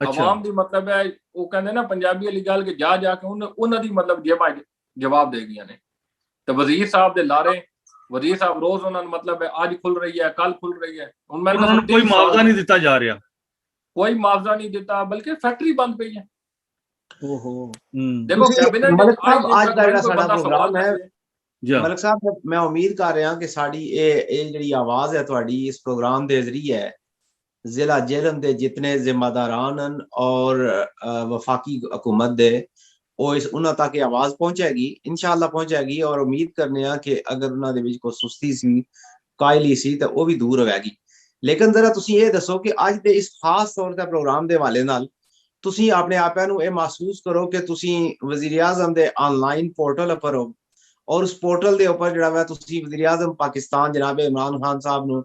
ਆਵਾਮ ਦੀ ਮਤਲਬ ਹੈ ਉਹ ਕਹਿੰਦੇ ਨਾ ਪੰਜਾਬੀ ਵਾਲੀ ਗੱਲ ਕਿ ਜਾ ਜਾ ਕੇ ਉਹਨਾਂ ਦੀ ਮਤਲਬ ਜਵਾਬ ਦੇ ਗਈਆਂ ਨੇ। ਤੇ ਵਜ਼ੀਰ ਸਾਹਿਬ ਦੇ ਲਾਰੇ, ਵਜ਼ੀਰ ਸਾਹਿਬ ਰੋਜ਼ ਉਹਨਾਂ ਨੂੰ ਮਤਲਬ ਹੈ ਅੱਜ ਖੁੱਲ ਰਹੀ ਹੈ, ਕੱਲ ਖੁੱਲ ਰਹੀ ਹੈ, ਹੁਣ ਮੈਂ ਉਹਨਾਂ ਨੂੰ ਕੋਈ ਮੁਆਵਜ਼ਾ ਨਹੀਂ ਦਿੱਤਾ ਜਾ ਰਿਹਾ, ਕੋਈ ਮੁਆਵਜ਼ਾ ਨਹੀਂ ਦਿੱਤਾ, ਬਲਕਿ ਫੈਕਟਰੀ ਬੰਦ ਪਈ ਹੈ। ਓਹੋ ਦੇਖੋ ਕੈਬਨਿਟ ਮਲਕ ਸਾਹਿਬ ਅੱਜ ਦਾ ਜਿਹੜਾ ਸਾਡਾ ਪ੍ਰੋਗਰਾਮ ਹੈ, ਮਲਕ ਸਾਹਿਬ ਮੈਂ ਉਮੀਦ ਕਰ ਰਿਹਾ ਕਿ ਸਾਡੀ ਇਹ ਜਿਹੜੀ ਆਵਾਜ਼ ਹੈ ਤੁਹਾਡੀ ਇਸ ਪ੍ਰੋਗਰਾਮ ਦੇ ਜ਼ਰੀਏ ਜ਼ਿਲ੍ਹਾ ਜੇਹਲਮ ਦੇ ਜਿਤਨੇ ਜ਼ਿੰਮੇਦਾਰਾਨ ਹਨ ਔਰ ਵਫਾਕੀ हुकूमत ਦੇ ਉਹ ਉਹਨਾਂ ਤੱਕ ਇਹ ਆਵਾਜ਼ ਪਹੁੰਚੇਗੀ, ਇਨਸ਼ਾਅੱਲਾ ਪਹੁੰਚੇਗੀ। ਔਰ ਉਮੀਦ ਕਰਨੇ ਆ ਕਿ ਅਗਰ ਉਹਨਾਂ ਦੇ ਵਿੱਚ ਕੋਈ ਸੁਸਤੀ ਸੀ, ਕਾਇਲੀ ਸੀ ਤਾਂ ਉਹ ਵੀ ਦੂਰ ਹੋਵੇਗੀ। ਲੇਕਿਨ ਜ਼ਰਾ ਤੁਸੀਂ ਇਹ ਦੱਸੋ ਕਿ ਅੱਜ ਦੇ ਇਸ ਖਾਸ ਤੌਰ ਤੇ ਪ੍ਰੋਗਰਾਮ ਦੇ ਹਵਾਲੇ ਨਾਲ ਤੁਸੀਂ ਆਪਣੇ ਆਪਿਆਂ ਨੂੰ ਇਹ ਮਹਿਸੂਸ ਕਰੋ ਕਿ ਤੁਸੀਂ ਵਜ਼ੀਰ ਆਜ਼ਮ ਦੇ ਆਨਲਾਈਨ ਪੋਰਟਲ ਉੱਪਰ ਹੋ ਔਰ ਉਸ ਪੋਰਟਲ ਦੇ ਉੱਪਰ ਜਿਹੜਾ ਵਾ ਤੁਸੀਂ ਵਜ਼ੀਰ ਆਜ਼ਮ ਪਾਕਿਸਤਾਨ ਜਨਾਬ ਇਮਰਾਨ ਖਾਨ ਸਾਹਿਬ ਨੂੰ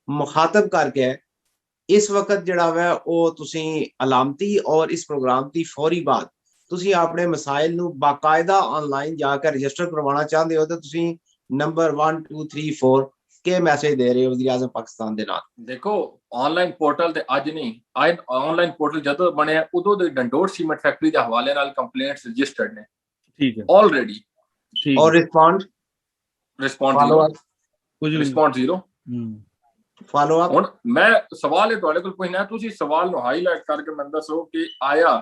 ਮੁਖਾਤਬ ਕਰਕੇ ਇਸ ਵਕਤ ਜਿਹੜਾ ਵਾ ਉਹ ਤੁਸੀਂ ਅਲਾਮਤੀ ਔਰ ਇਸ ਪ੍ਰੋਗਰਾਮ ਦੀ ਫੌਰੀ ਬਾਅਦ ਤੁਸੀਂ ਆਪਣੇ ਮਸਾਇਲ ਨੂੰ ਬਾਕਾਇਦਾ ਆਨਲਾਈਨ ਜਾ ਕੇ ਰਜਿਸਟਰ ਕਰਵਾਉਣਾ ਚਾਹੁੰਦੇ ਹੋ ਤਾਂ ਤੁਸੀਂ ਨੰਬਰ 1 2 3 4 ਕੇ ਮੈਸੇਜ ਦੇ ਰਹੇ ਹੋ ਵਜ਼ੀਰ ਆਜ਼ਮ ਪਾਕਿਸਤਾਨ ਦੇ ਨਾਲ। ਦੇਖੋ ਆਨਲਾਈਨ ਪੋਰਟਲ ਤੇ ਅੱਜ ਨਹੀਂ, ਆਨਲਾਈਨ ਪੋਰਟਲ ਜਦੋਂ ਬਣਿਆ ਉਦੋਂ ਦੇ ਡੰਡੋਰ ਸੀਮੈਂਟ ਫੈਕਟਰੀ ਦੇ ਹਵਾਲੇ ਨਾਲ ਕੰਪਲੇਂਟਸ ਰਜਿਸਟਰਡ ਨੇ, ਠੀਕ ਹੈ ਆਲਰੇਡੀ, ਔਰ ਰਿਸਪੌਂਡ ਜ਼ੀਰੋ ਫਾਲੋ ਅਪ। ਹੁਣ ਮੈਂ ਸਵਾਲ ਇਹ ਤੁਹਾਡੇ ਕੋਲ ਪੁੱਛਣਾ, ਤੁਸੀਂ ਸਵਾਲ ਨੂੰ ਹਾਈਲਾਈਟ ਕਰਕੇ ਮੈਨੂੰ ਦੱਸੋ ਕਿ ਆਇਆ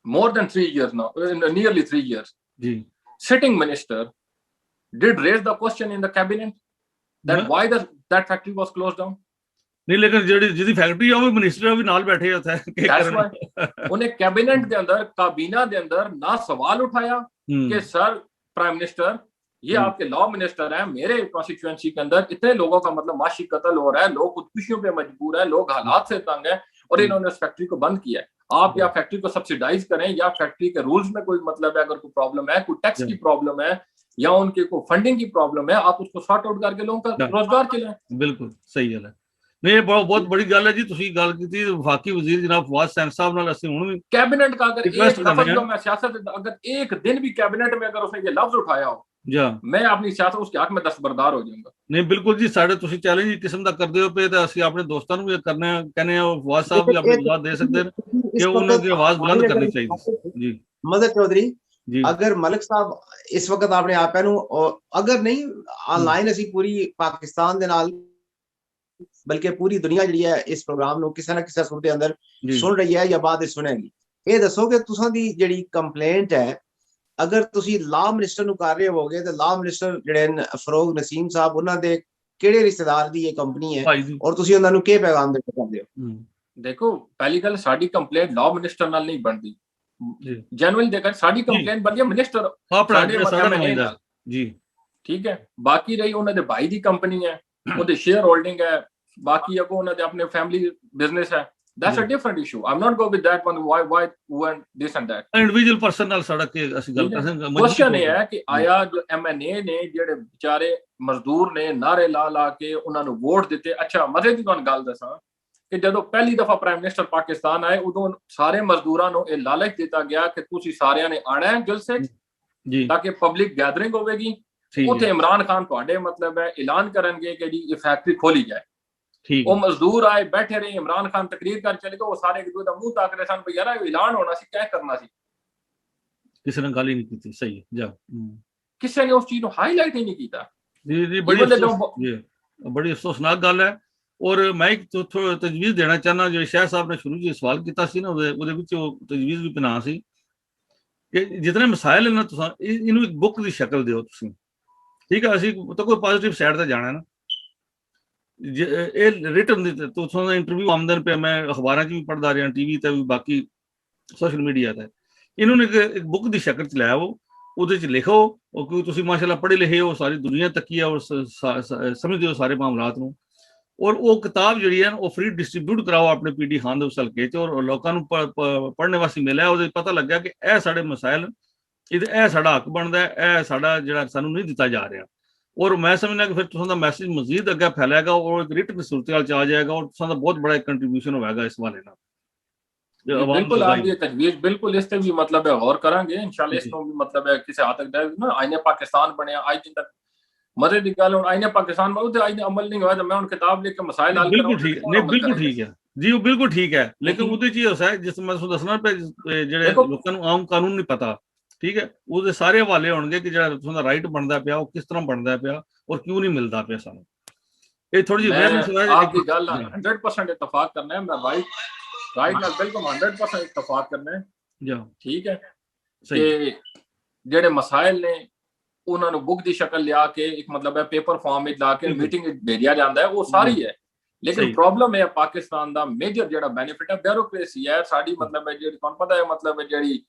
more than 3 years now, nearly 3 years, sitting minister did raise the question in the cabinet that why that factory was closed down? ਨਹੀਂ ਲੇਕਿਨ ਜਿਹਦੀ ਫੈਕਟਰੀ ਆ ਉਹ ਮਿਨਿਸਟਰ ਵੀ ਨਾਲ ਬੈਠੇ ਉੱਥੇ, ਉਹਨੇ ਕੈਬਨਿਟ ਦੇ ਅੰਦਰ, ਕਾਬੀਨਾ ਦੇ ਅੰਦਰ ਨਾ ਸਵਾਲ ਉਠਾਇਆ कि सर प्राइम मिनिस्टर ये आपके लॉ मिनिस्टर हैं, मेरे कॉन्स्टिट्यूएंसी के अंदर इतने लोगों का मतलब माशी कत्ल हो रहा है, लोग खुदकुशियों पे मजबूर है, लोग हालात से तंग है और इन्होंने उस फैक्ट्री को बंद किया है। आप या फैक्ट्री को सब्सिडाइज करें या फैक्ट्री के रूल्स में कोई मतलब है, अगर कोई प्रॉब्लम है, कोई टैक्स की प्रॉब्लम है या उनके कोई फंडिंग की प्रॉब्लम है, आप उसको सॉर्ट आउट करके लोगों का रोजगार चलाएं। बिल्कुल सही गल है। नहीं बहुत बड़ी गल है जी, तुसी गल कीती वफाकी वजीर जनाब फवाद सैन साहब नाल असि हुण भी कैबिनेट का अगर एक लफ्ज जो मैं सियासत अगर एक दिन भी कैबिनेट में अगर उसने ये लफ्ज उठाया हो, मैं अपनी सियासत उसके हक में दस्तबरदार हो जाऊंगा। नहीं बिल्कुल जी, साडे तुसी चैलेंज इस किस्म दा करदे हो पे ते असि अपने दोस्तां नूं भी करने कहने आ, फवाद साहब भी अपनी बात दे सकदे ने कि उन्हां दी आवाज बुलंद करनी चाहिए जी। मदर चौधरी जी, अगर मलिक साहब इस वक्त अपने आप नूं अगर नहीं ऑनलाइन असि पूरी पाकिस्तान दे नाल बल्कि पूरी दुनिया जी है इस प्रोग्राम ਨੂੰ ਕਿਸੇ ਨਾ ਕਿਸੇ ਸੂਰਤ ਦੇ ਅੰਦਰ ਸੁਣ ਰਹੀ ਹੈ ਜਾਂ ਬਾਅਦ ਵਿੱਚ ਸੁਣੇਗੀ, ਇਹ ਦੱਸੋ ਕਿ ਤੁਸੀਂ ਦੀ ਜਿਹੜੀ ਕੰਪਲੇਂਟ ਹੈ ਅਗਰ ਤੁਸੀਂ ਲਾ ਮਿਨਿਸਟਰ ਨੂੰ ਕਰ ਰਹੇ ਹੋਗੇ ਤੇ ਲਾ ਮਿਨਿਸਟਰ ਜਿਹੜੇ ਫਰੋਗ ਨਸੀਮ ਸਾਹਿਬ ਉਹਨਾਂ ਦੇ ਕਿਹੜੇ ਰਿਸ਼ਤੇਦਾਰ ਦੀ ਇਹ ਕੰਪਨੀ ਹੈ ਔਰ ਤੁਸੀਂ ਉਹਨਾਂ ਨੂੰ ਕੀ ਪੈਗਾਮ ਦੇ ਸਕਦੇ ਹੋ? ਦੇਖੋ ਪਹਿਲੀ ਗੱਲ ਸਾਡੀ ਕੰਪਲੇਂਟ ਲਾ ਮਿਨਿਸਟਰ ਨਾਲ ਨਹੀਂ ਬਣਦੀ ਜੀ, ਜਨਰਲ ਦੇਖੋ ਸਾਡੀ ਕੰਪਲੇਂਟ ਬਣਦੀ ਹੈ ਮਿਨਿਸਟਰ ਸਾਡੇ ਜੀ, ਠੀਕ ਹੈ। ਬਾਕੀ ਰਹੀ ਉਹਨਾਂ ਦੇ ਭਾਈ ਦੀ ਕੰਪਨੀ ਹੈ, ਉਹਦੇ ਸ਼ੇਅਰ ਹੋਲਡਿੰਗ ਹੈ, ਬਾਕੀ ਅਗੋ ਉਹਨਾਂ ਦੇ ਆਪਣੇ ਫੈਮਿਲੀ ਬਿਜ਼ਨਸ ਹੈ, that's a different issue. I'm not go with that one, why this and that individual person ਨਾਲ ਸੜਕ ਕੇ ਅਸੀਂ ਗੱਲ ਕਰਦੇ ਹਾਂ। ਕੁਐਸਚਨ ਇਹ ਹੈ ਕਿ ਆਇਆ ਜੋ MNA ਨੇ ਜਿਹੜੇ ਵਿਚਾਰੇ ਮਜ਼ਦੂਰ ਨੇ ਨਾਰੇ ਲਾ ਕੇ ਉਹਨਾਂ ਨੂੰ ਵੋਟ ਦਿੱਤੇ। ਅੱਛਾ ਮਜ਼ੇ ਦੀ ਤੁਹਾਨੂੰ ਗੱਲ ਦੱਸਾਂ ਕਿ ਜਦੋਂ ਪਹਿਲੀ ਦਫਾ ਪ੍ਰਾਈਮ ਮਿਨਿਸਟਰ ਪਾਕਿਸਤਾਨ ਆਏ ਉਦੋਂ ਸਾਰੇ ਮਜ਼ਦੂਰਾਂ ਨੂੰ ਇਹ ਲਾਲਚ ਦਿੱਤਾ ਗਿਆ ਕਿ ਤੁਸੀਂ ਸਾਰਿਆਂ ਨੇ ਆਣਾ ਹੈ ਜਲਸੇ ਜੀ, ਤਾਂ ਕਿ ਪਬਲਿਕ ਗੈਦਰਿੰਗ ਹੋਵੇਗੀ, ਉੱਥੇ ਇਮਰਾਨ ਖਾਨ ਤੁਹਾਡੇ ਮਤਲਬ ਹੈ ਐਲਾਨ ਕਰਨਗੇ ਕਿ ਜੀ ਇਹ ਫੈਕਟਰੀ ਖੋਲੀ ਜਾਏ। ਉਹ ਮਜ਼ਦੂਰ ਆਏ ਬੈਠੇ ਰਹੇ, ਇਮਰਾਨ ਖਾਨ ਤਕਰੀਰ ਕਰ ਚਲੇ ਗਏ, ਉਹ ਸਾਰੇ ਇੱਕ ਦੂਜੇ ਦਾ ਮੂੰਹ ਤਾਕ ਰਹੇ ਸਨ ਵੀ ਯਾਰ ਇਹ ਐਲਾਨ ਹੋਣਾ ਸੀ, ਕਿਆ ਕਰਨਾ ਸੀ, ਕਿਸੇ ਨੇ ਗੱਲ ਹੀ ਨਹੀਂ ਕੀਤੀ। ਸਹੀ ਜਾ ਕਿਸੇ ਨੇ ਉਸ ਚੀਜ਼ ਨੂੰ ਹਾਈਲਾਈਟ ਹੀ ਨਹੀਂ ਕੀਤਾ ਜੀ, ਬੜੀ ਅਫਸੋਸਨਾਕ ਗੱਲ ਹੈ। ਔਰ ਮੈਂ ਇੱਕ ਤਜਵੀਜ਼ ਦੇਣਾ ਚਾਹੁੰਦਾ, ਜੋ ਸ਼ਾਹ ਸਾਹਿਬ ਨੇ ਸ਼ੁਰੂ 'ਚ ਸਵਾਲ ਕੀਤਾ ਸੀ ਨਾ ਉਹਦੇ ਵਿੱਚ ਉਹ ਤਜਵੀਜ਼ ਵੀ ਬਣਾ ਸੀ ਕਿ ਜਿਤਨੇ ਮਸਾਇਲ ਇਹਨਾਂ ਤੁਸੀਂ ਇਹਨੂੰ ਇੱਕ ਬੁੱਕ ਦੀ ਸ਼ਕਲ ਦਿਓ ਤੁਸੀਂ, ਠੀਕ ਹੈ। ਅਸੀਂ ਤਾਂ ਕੋਈ ਪੋਜ਼ਿਟਿਵ ਸਾਈਡ ਤੇ ਜਾਣਾ ਨਾ, ਇਹ ਰਿਟਨ ਤੋਂ ਇੰਟਰਵਿਊ ਆਮਦਨ पे मैं अखबार च भी पढ़ता रहा, टीवी ਤੇ ਵੀ ਬਾਕੀ ਸੋਸ਼ਲ ਮੀਡੀਆ ਤੇ ਇਹਨਾਂ ਨੇ ਇੱਕ ਬੁੱਕ ਦੀ ਸ਼ਕਲ ਚ ਲਾਇਆ, ਉਹਦੇ ਚ ਲਿਖੋ ਉਹ ਕਿਉਂ ਤੁਸੀਂ ਮਾਸ਼ਾਅੱਲਾ ਪੜ੍ਹੇ ਲਿਖੇ ਹੋ, ਸਾਰੀ ਦੁਨੀਆ ਤੱਕੀ ਹੈ ਔਰ ਸਮਝਦੇ ਹੋ ਸਾਰੇ ਮਾਮਲਾਤ ਨੂੰ, ਔਰ ਉਹ ਕਿਤਾਬ ਜਿਹੜੀ ਹੈ ਉਹ ਫ੍ਰੀ ਡਿਸਟ੍ਰੀਬਿਊਟ ਕਰਾਓ ਆਪਣੇ ਪੀਟੀ ਖਾਨ ਦੇ ਉਸ ਹਲਕੇ ਚ, ਔਰ ਲੋਕਾਂ ਨੂੰ ਪੜ੍ਹਨੇ ਵਾਸਤੇ ਮਿਲਿਆ। ਉਹਦੇ ਪਤਾ ਲੱਗਿਆ ਕਿ ਇਹ ਸਾਡੇ ਮਸਾਇਲ, ਇਹ ਸਾਡਾ ਹੱਕ ਬਣਦਾ, ਇਹ ਸਾਡਾ ਜਿਹੜਾ ਸਾਨੂੰ ਨਹੀਂ ਦਿੱਤਾ ਜਾ ਰਿਹਾ। ਔਰ ਮੈਂ ਸਮਝਦਾ ਕਿ ਫਿਰ ਤੁਸਾਂ ਦਾ ਮੈਸੇਜ ਮਜ਼ੀਦ ਅੱਗੇ ਫੈਲੇਗਾ ਔਰ ਇੱਕ ਰਿਟਨ ਸੂਰਤ ਹਾਲ ਚ ਆ ਜਾਏਗਾ ਔਰ ਤੁਸਾਂ ਦਾ ਬਹੁਤ ਬੜਾ ਕੰਟਰੀਬਿਊਸ਼ਨ ਹੋਵੇਗਾ ਇਸ ਵਾਲੇ ਨਾਲ। ਆਵਾਮ ਬਿਲकुल ਨੂੰ आपकी तजवीज़ बिल्कुल इस ते भी मतलब है गौर करांगे इंशाल्लाह जी इस तो भी मतलब है किसी हद तक जाएगा ना आईने पाकिस्तान बनया आज दिन तक मजे दी गल हुन आईने पाकिस्तान में उते आईने अमल नहीं हुआ तो मैं उन किताब लेके मसाइल हल बिल्कुल कराऊं ठीक तो नहीं कौन अमल बिल्कुल करेगा ठीक है जी वो बिल्कुल ठीक है लेकिन लेकिन ਉਹਦੇ ਚ ਹੀ ਹੁੰਦਾ ਹੈ ਜਿਸ ਮੈਂ ਤੁਹਾਨੂੰ ਦੱਸਣਾ ਪਿਆ ਜਿਹੜੇ देखो ਲੋਕਾਂ ਨੂੰ ਆਮ ਕਾਨੂੰਨ ਨਹੀਂ ਪਤਾ ਠੀਕ ਹੈ ਉਹਦੇ ਸਾਰੇ ਹਵਾਲੇ ਹੋਣਗੇ ਕਿ ਜਿਹੜਾ ਤੁਹਾਡਾ ਰਾਈਟ ਬਣਦਾ ਪਿਆ ਉਹ ਕਿਸ ਤਰ੍ਹਾਂ ਬਣਦਾ ਪਿਆ ਔਰ ਕਿਉਂ ਨਹੀਂ ਮਿਲਦਾ ਪਿਆ ਸਾਨੂੰ ਇਹ ਥੋੜੀ ਜਿਹੀ मैं ਅਵੇਅਰਨੈਸ ਹੋਇਆ आपकी गल 100% इत्तेफाक करना है मैं राइट नाल बिल्कुल 100% इत्तेफाक करना है ਜਾ ठीक है ਸਹੀ कि ਜਿਹੜੇ ਮਸਾਇਲ ਨੇ ਉਹਨਾਂ ਨੂੰ ਬੁੱਕ ਦੀ ਸ਼ਕਲ ਲਿਆ ਕੇ ਇੱਕ ਮਤਲਬ ਹੈ ਪੇਪਰ ਫਾਰਮ ਵਿੱਚ ਲਾ ਕੇ ਬਿਲਕੁਲ। ਮੀਟਿੰਗ ਵਿੱਚ ਭੇਜਿਆ ਜਾਂਦਾ ਹੈ ਉਹ ਸਾਰੀ ਹੈ ਲੇਕਿਨ ਸਹੀ। ਪ੍ਰੋਬਲਮ ਹੈ ਪਾਕਿਸਤਾਨ ਦਾ ਮੇਜਰ ਜਿਹੜਾ ਬੈਨੀਫਿਟ ਹੈ ਬਿਊਰੋਕ੍ਰੇਸੀ ਹੈ ਸਾਡੀ ਮਤਲਬ ਹੈ ਜਿਹੜੀ ਤੁਹਾਨੂੰ ਪਤਾ ਹੈ ਮਤਲਬ ਹੈ ਜਿਹੜੀ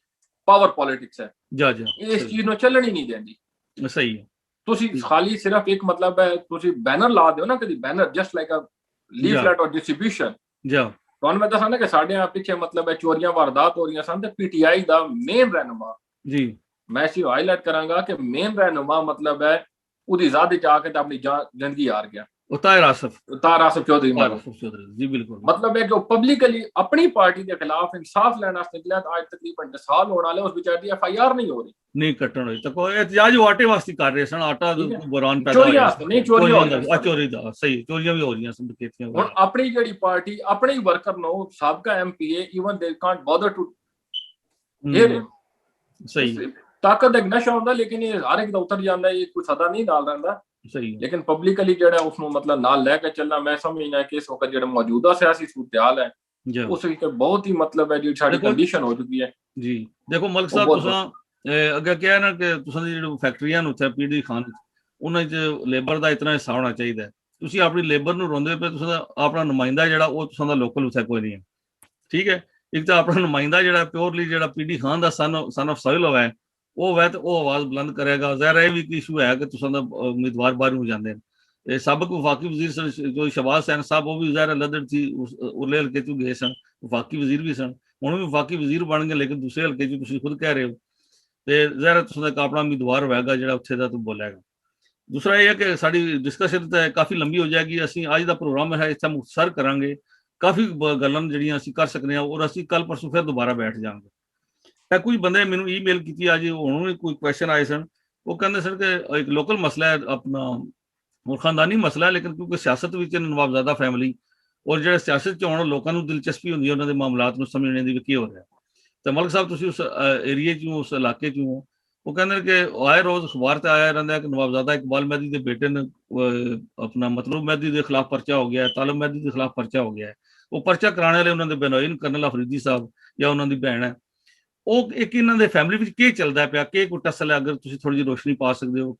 ਪਾਵਰ ਪੋਲਿਟਿਕਸ ਹੈ ਜਾ ਇਸ ਚੀਜ਼ ਨੂੰ ਚੱਲਣ ਹੀ ਨਹੀਂ ਦਿੰਦੀ ਸਹੀ ਹੈ ਤੁਸੀਂ ਖਾਲੀ ਸਿਰਫ ਇੱਕ ਮਤਲਬ ਹੈ ਤੁਸੀਂ ਬੈਨਰ ਲਾ ਦਿਓ ਨਾ ਕਦੀ ਬੈਨਰ ਜਸਟ ਲਾਈਕ ਅ ਲੀਫਲੈਟ ਔਰ ਡਿਸਟ੍ਰੀਬਿਊਸ਼ਨ ਜਾ ਤੁਹਾਨੂੰ ਮੈਂ ਦੱਸਾਂ ਨਾ ਕਿ ਸਾਡੇ ਆ ਪਿੱਛੇ ਮਤਲਬ ਹੈ ਚੋਰੀਆਂ ਵਾਰਦਾਤ ਹੋ ਰਹੀਆਂ ਸਨ ਤੇ ਪੀਟੀਆਈ ਦਾ ਮੇਨ ਰਹਿਨੁਮਾ ਜੀ मैं इसी हाईलाइट करांगा कि मेन रहनुमा मतलब है उदी ज़ात आके तो अपनी जिंदगी हार गया ताहिर आसिफ चौधरी जी बिल्कुल मतलब है कि पब्लिकली अपनी पार्टी के खिलाफ इंसाफ लेना निकला आज तकरीबन 10 साल होने वाले उस बेचारे की एफआईआर नहीं हो रही नहीं कट्टन होई तो एहतजाज आटे वास्ते कर रहे सन आटा बुरान पैदा चोरियां नहीं चोरियां चोरी दा सही चोरियां भी हो रही हैं खेतियां हुन अपनी जेडी पार्टी अपने ही वर्कर नो साबका MPA even they can't bother to hear सही ताकत एक नशा होता लेकिन ये हर एक उतर जाता है ये कोई सदा नहीं डाल रहा सही लेकिन पब्लिकली जेड़ा उसनु मतलब नाल लेके चलना मैं समझना कि इस वक्त जेड़ा मौजूदा सियासी सूरत-हाल है उस एक बहुत ही मतलब है जो साडी कंडीशन हो चुकी है जी देखो मलिक साहब तुसा अगे क्या है ना कि तुसा दी जेड़ी फैक्ट्रियां नु उत्थे पीडी खान उन्हां च लेबर दा इतना हिस्सा होना चाहिए तुसी अपनी लेबर नु रोंदे पे तुसा अपना नुमाइंदा जेड़ा ओ तुसा दा लोकल उत्थे कोई नहीं है ठीक है एक तो अपना नुमाइंदा जेड़ा प्योरली जेड़ा पीडी खान दा सन ऑफ सोइल है ਉਹ ਵੈ ਤੇ ਉਹ ਆਵਾਜ਼ ਬੁਲੰਦ ਕਰੇਗਾ ਜ਼ਾਹਿਰ ਇਹ ਵੀ ਕਿ ਇਸ਼ੂ ਹੈ ਕਿ ਤੁਸੀਂ ਦਾ ਉਮੀਦਵਾਰ ਬਾਹਰ ਨੂੰ ਜਾਂਦੇ ਨੇ ਇਹ ਸਾਬਕ ਵਫਾਕੀ ਵਜ਼ੀਰ ਜੋ ਸ਼ਹਬਾਜ਼ ਹੁਸੈਨ ਸਾਹਿਬ ਉਹ ਵੀ ਜ਼ਾਹਿਰ ਲਦੜ ਸੀ ਉਰਲੇ ਹਲਕੇ ਤੋਂ ਗਏ ਸਨ ਵਫਾਕੀ ਵਜ਼ੀਰ ਵੀ ਸਨ ਹੁਣ ਵੀ ਵਫਾਕੀ ਵਜ਼ੀਰ ਬਣ ਗਏ ਲੇਕਿਨ ਦੂਸਰੇ ਹਲਕੇ ਚ ਤੁਸੀਂ ਖੁਦ ਕਹਿ ਰਹੇ ਹੋ ਤੇ ਜ਼ਾਹਿਰ ਤੁਸੀਂ ਦਾ ਆਪਣਾ ਉਮੀਦਵਾਰ ਹੋਵੇਗਾ ਜਿਹੜਾ ਉੱਥੇ ਦਾ ਤੂੰ ਬੋਲੇਗਾ ਦੂਸਰਾ ਇਹ ਹੈ ਕਿ ਸਾਡੀ ਡਿਸਕਸ਼ਨ ਤਾਂ ਕਾਫੀ ਲੰਬੀ ਹੋ ਜਾਏਗੀ ਅਸੀਂ ਅੱਜ ਦਾ ਪ੍ਰੋਗਰਾਮ ਹੈ ਇਸ ਤਰ੍ਹਾਂ ਮੁਖਤਸਰ ਕਰਾਂਗੇ ਕਾਫੀ ਗੱਲਾਂ ਜਿਹੜੀਆਂ ਅਸੀਂ ਕਰ ਸਕਦੇ ਹਾਂ ਔਰ ਅਸੀਂ ਕੱਲ ਪਰਸੋਂ ਫਿਰ ਦੁਬਾਰਾ ਬੈਠ ਜਾਵਾਂਗੇ ਤਾਂ ਕੁਝ ਬੰਦੇ ਮੈਨੂੰ ਈਮੇਲ ਕੀਤੀ ਅੱਜ ਹੁਣ ਵੀ ਕੋਈ ਕੁਐਸਚਨ ਆਏ ਸਨ ਉਹ ਕਹਿੰਦੇ ਸਨ ਕਿ ਇੱਕ ਲੋਕਲ ਮਸਲਾ ਹੈ ਆਪਣਾ ਉਹ ਖਾਨਦਾਨੀ ਮਸਲਾ ਹੈ ਲੇਕਿਨ ਕਿਉਂਕਿ ਸਿਆਸਤ ਵਿੱਚ ਨਵਾਬਜ਼ਾਦਾ ਫੈਮਿਲੀ ਔਰ ਜਿਹੜੇ ਸਿਆਸਤ ਚ ਆਉਣ ਲੋਕਾਂ ਨੂੰ ਦਿਲਚਸਪੀ ਹੁੰਦੀ ਹੈ ਉਹਨਾਂ ਦੇ ਮਾਮਲਾਤ ਨੂੰ ਸਮਝਣੇ ਦੀ ਵੀ ਕੀ ਹੋ ਰਿਹਾ ਤਾਂ ਮਲਕ ਸਾਹਿਬ ਤੁਸੀਂ ਉਸ ਏਰੀਏ ਚੋਂ ਉਸ ਇਲਾਕੇ ਚੋਂ ਉਹ ਕਹਿੰਦੇ ਕਿ ਆਏ ਰੋਜ਼ ਅਖਬਾਰ ਤੇ ਆਇਆ ਰਹਿੰਦਾ ਕਿ ਨਵਾਬਜ਼ਾਦਾ ਇਕਬਾਲ ਮਹਿਦੀ ਦੇ ਬੇਟੇ ਨੇ ਆਪਣਾ ਮਤਲੂਬ ਮਹਿਦੀ ਦੇ ਖਿਲਾਫ ਪਰਚਾ ਹੋ ਗਿਆ ਤਾਲਬ ਮਹਿਦੀ ਦੇ ਖਿਲਾਫ ਪਰਚਾ ਹੋ ਗਿਆ ਉਹ ਪਰਚਾ ਕਰਾਉਣ ਵਾਲੇ ਉਹਨਾਂ ਦੇ ਬਨੋਇਨ ਕਰਨਲ ਅਫਰੀਦੀ ਸਾਹਿਬ ਜਾਂ ਉਹਨਾਂ ਦੀ ਭੈਣ ਹੈ ਉਹ ਇੱਕ ਇਹਨਾਂ ਦੇ ਫੈਮਿਲੀ ਵਿੱਚ ਕੀ ਚੱਲਦਾ ਪਿਆ ਕੀ ਕੋਈ ਟਸਲ ਹੈ ਅਗਰ ਤੁਸੀਂ ਥੋੜੀ ਜਿਹੀ ਰੋਸ਼ਨੀ ਪਾ ਸਕਦੇ ਹੋ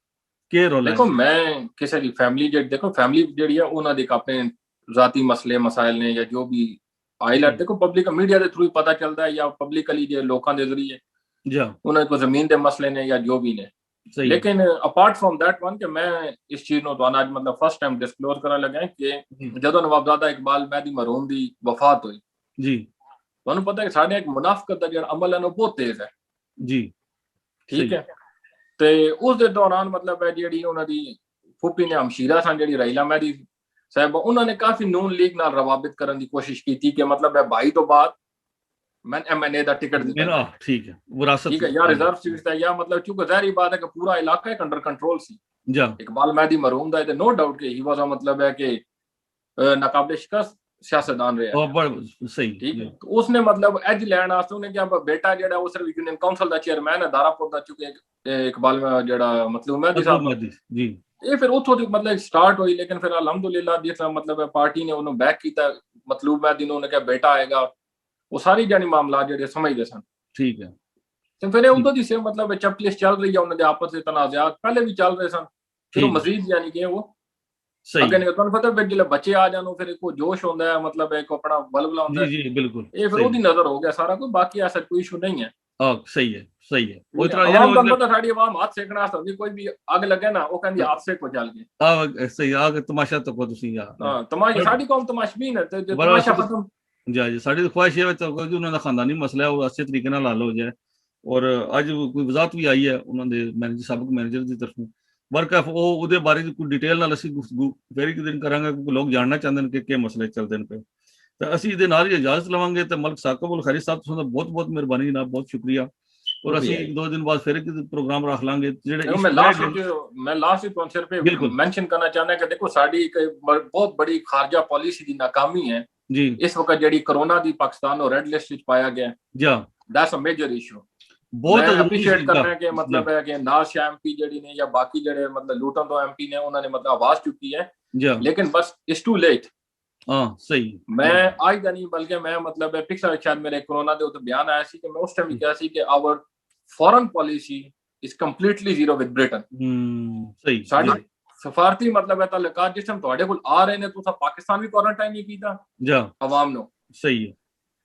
ਕੀ ਰੋਲ ਹੈ ਦੇਖੋ ਮੈਂ ਕਿਸੇ ਦੀ ਫੈਮਿਲੀ ਜਿਹੜੀ ਦੇਖੋ ਫੈਮਿਲੀ ਜਿਹੜੀ ਹੈ ਉਹਨਾਂ ਦੇ ਆਪਣੇ ਜ਼ਾਤੀ ਮਸਲੇ ਮਸਾਇਲ ਨੇ ਜਾਂ ਜੋ ਵੀ ਆਈਲੈਟ ਦੇਖੋ ਪਬਲਿਕ ਮੀਡੀਆ ਦੇ ਥਰੂ ਪਤਾ ਚੱਲਦਾ ਹੈ ਜਾਂ ਪਬਲਿਕਲੀ ਜੇ ਲੋਕਾਂ ਦੇ ਜ਼ਰੀਏ ਜਾਂ ਉਹਨਾਂ ਕੋਲ ਜ਼ਮੀਨ ਦੇ ਮਸਲੇ ਨੇ ਜਾਂ ਜੋ ਵੀ ਨੇ लेकिन अपार्ट फ्रॉम दैट वन कि मैं इस चीज ਨੂੰ ਤੁਹਾਨੂੰ ਅੱਜ ਮਤਲਬ ਫਸਟ ਟਾਈਮ ਡਿਸਕਲੋਜ਼ ਕਰਨ ਲੱਗਾ ਕਿ ਜਦੋਂ ਨਵਾਬਜ਼ਾਦਾ ਇਕਬਾਲ ਮਹਿਦੀ ਮਰਹੂਮ ਦੀ ਵਫਾਤ ਹੋਈ ਜੀ ਤੁਹਾਨੂੰ ਪਤਾ ਹੈ ਕਿ ਸਾਡੇ ਇੱਕ ਮੁਨਾਫਕਤ ਦਾ ਜਿਹੜਾ ਅਮਲ ਹੈ ਉਹ ਬਹੁਤ ਤੇਜ਼ ਹੈ ਜੀ ਠੀਕ ਹੈ ਤੇ ਉਸ ਦੇ ਦੌਰਾਨ ਮਤਲਬ ਹੈ ਜਿਹੜੀ ਉਹਨਾਂ ਦੀ ਫੁੱਫੀ ਨੇ ਹਮਸ਼ੀਰਾ ਸਨ ਜਿਹੜੀ ਰਾਈਲਾ ਮਹਿਦੀ ਸਾਹਿਬ ਉਹਨਾਂ ਨੇ ਕਾਫੀ ਨੂਨ ਲੀਗ ਨਾਲ ਰਵਾਬਤ ਕਰਨ ਦੀ ਕੋਸ਼ਿਸ਼ ਕੀਤੀ ਕਿ ਮਤਲਬ ਹੈ 22 ਤੋਂ ਬਾਅਦ मैं एमएनए ਦਾ ਟਿਕਟ ਦਿੱਤਾ ਠੀਕ ਹੈ ਵਿਰਾਸਤ ਠੀਕ ਹੈ ਯਾਰ ਰਿਜ਼ਰਵ ਸੀਟ ਦਾ ਜਾਂ ਮਤਲਬ ਚੁੱਕ ਜ਼ਾਹਿਰ ਬਾਤ ਹੈ ਕਿ ਪੂਰਾ ਇਲਾਕਾ ਇੱਕ ਅੰਡਰ ਕੰਟਰੋਲ ਸੀ ਜੀ ਇਕਬਾਲ ਮਹਿਦੀ ਮਰਹੂਮ ਦਾ ਇਹ ਨੋ ਡਾਊਟ ਕਿ ਹੀ ਵਾਸ ਮਤਲਬ ਹੈ ਕਿ ਨਾਕਾਬਲੇ ਸ਼ਿਕਸਤ ਸਿਆਸਤਦਾਨ ਰਿਹਾ ਉਹ ਬੜਾ ਸਹੀ ਠੀਕ ਹੈ ਉਸਨੇ ਮਤਲਬ ਐਜ ਲੈਣ ਵਾਸਤੇ ਉਹਨੇ ਕਿਹਾ ਬੇਟਾ ਜਿਹੜਾ ਉਹ ਸਿਰਫ ਯੂਨੀਅਨ ਕਾਉਂਸਲ ਦਾ ਚੇਅਰਮੈਨ ਹੈ ਦਾਰਾਪੁਰ ਦਾ ਚੁੱਕੇ ਇਕਬਾਲ ਜਿਹੜਾ ਮਤਲਬ ਮਹਿਦੀ ਸਾਹਿਬ ਜੀ ਇਹ ਫਿਰ ਉੱਥੋਂ ਦੀ ਮਤਲਬ ਸਟਾਰਟ ਹੋਈ ਲੇਕਿਨ ਫਿਰ ਅਲਹਮਦੁਲਿਲਾ ਜਿਸ ਤਰ੍ਹਾਂ ਮਤਲਬ ਹੈ ਪਾਰਟੀ ਨੇ ਉਹਨੂੰ ਬੈਕ ਕੀਤਾ ਮਤਲਬ ਮਹਿਦੀ ਨੂੰ ਉਹਨੇ ਕਿਹਾ ਬੇਟਾ ਆਏਗਾ वो सारी जानी मामला जेडे समझते सन ठीक है तो फिर उदों दी से मतलब चपलिश चल रही है उन्होंने आपस में तनाज़ात पहले भी चल रहे सन फिर मजीद यानी कि वो सही अगे तुहानू पता है जिले बच्चे आ जानो फिर एक जोश होता है मतलब एक अपना बलबला होता है जी बिल्कुल ये फिर ओदी नजर हो गया सारा कोई बाकी ऐसा कोई इशू नहीं है सही है वो इतना यानी वो तो साडी आवाम हाथ सेकना होती कोई भी आग लगे ना वो कहंदी हाथ से को चल गए सही आग तमाशा तो को तुसी यार हां तमाशा साडी कौम तमाशबीन है ते तमाशा खत्म जी जी साड़ी ख्वाहिश है उन्होंने खानदानी मसला है वो अच्छे तरीके ਨਾਲ हल हो जाए और अज कोई वजाहत भी आई है उन्होंने मैनेजर सबक मैनेजर की तरफों वर्क ਉਹਦੇ ਬਾਰੇ ਕੋਈ ਡਿਟੇਲ ਨਾਲ ਅਸੀਂ ਗੁਫ਼ਤਗੂ ਫੇਰ ਇੱਕ ਦਿਨ ਕਰਾਂਗੇ ਕਿਉਂਕਿ ਲੋਕ ਜਾਣਨਾ ਚਾਹੁੰਦੇ ਨੇ ਕਿ ਕੀ ਮਸਲੇ ਚੱਲਦੇ ਨੇ ਪਏ ਤੇ ਅਸੀਂ ਇਹਦੇ ਨਾਲ ਹੀ ਇਜਾਜ਼ਤ ਲਵਾਂਗੇ। ਤੇ ਮਲਕ ਸਾਕਬ ਉਲ ਖੈਰੀ ਸਾਹਿਬ ਤੁਹਾਡਾ ਬਹੁਤ ਬਹੁਤ ਮਿਹਰਬਾਨੀ ਜਨਾਬ, ਬਹੁਤ ਸ਼ੁਕਰੀਆ। ਔਰ ਅਸੀਂ 1-2 दिन बाद फिर प्रोग्राम रख लांगे ਜਿਹੜੇ मैं लास्ट तो सिर्फ मेंशन करना चाहना कि देखो साडी एक बहुत बड़ी खारजा पॉलिसी दी नाकामी है जी इस वक्त जेडी कोरोना दी पाकिस्तान और रेड लिस्ट विच पाया गया जी दैट्स अ मेजर इशू। बहुत अप्रीशिएट करना है कि मतलब है कि नाज शाह एमपी जेडी ने या बाकी जेडे मतलब लूटन तो एमपी ने उन्होंने मतलब आवाज चुकी है, लेकिन बस इट्स टू लेट। सही मैं आज का नहीं बल्कि मैं मतलब पिछला शायद मेरे कोरोना दे उते बयान आया सी कि मैं उस टाइम ही कहा सी कि our foreign policy is completely zero with Britain. सही साडी सफारती मतलब है ताल्लुकात जिस टाइम ਤੁਹਾਡੇ ਕੋਲ ਆ ਰਹੇ ਨੇ ਤੁਸੀਂ ਪਾਕਿस्तान ਵੀ ਕੁਆਰੰਟਾਈਨ ਨਹੀਂ ਕੀਤਾ ਜਾ ਆਵਾਮ ਨੂੰ। ਸਹੀ ਹੈ।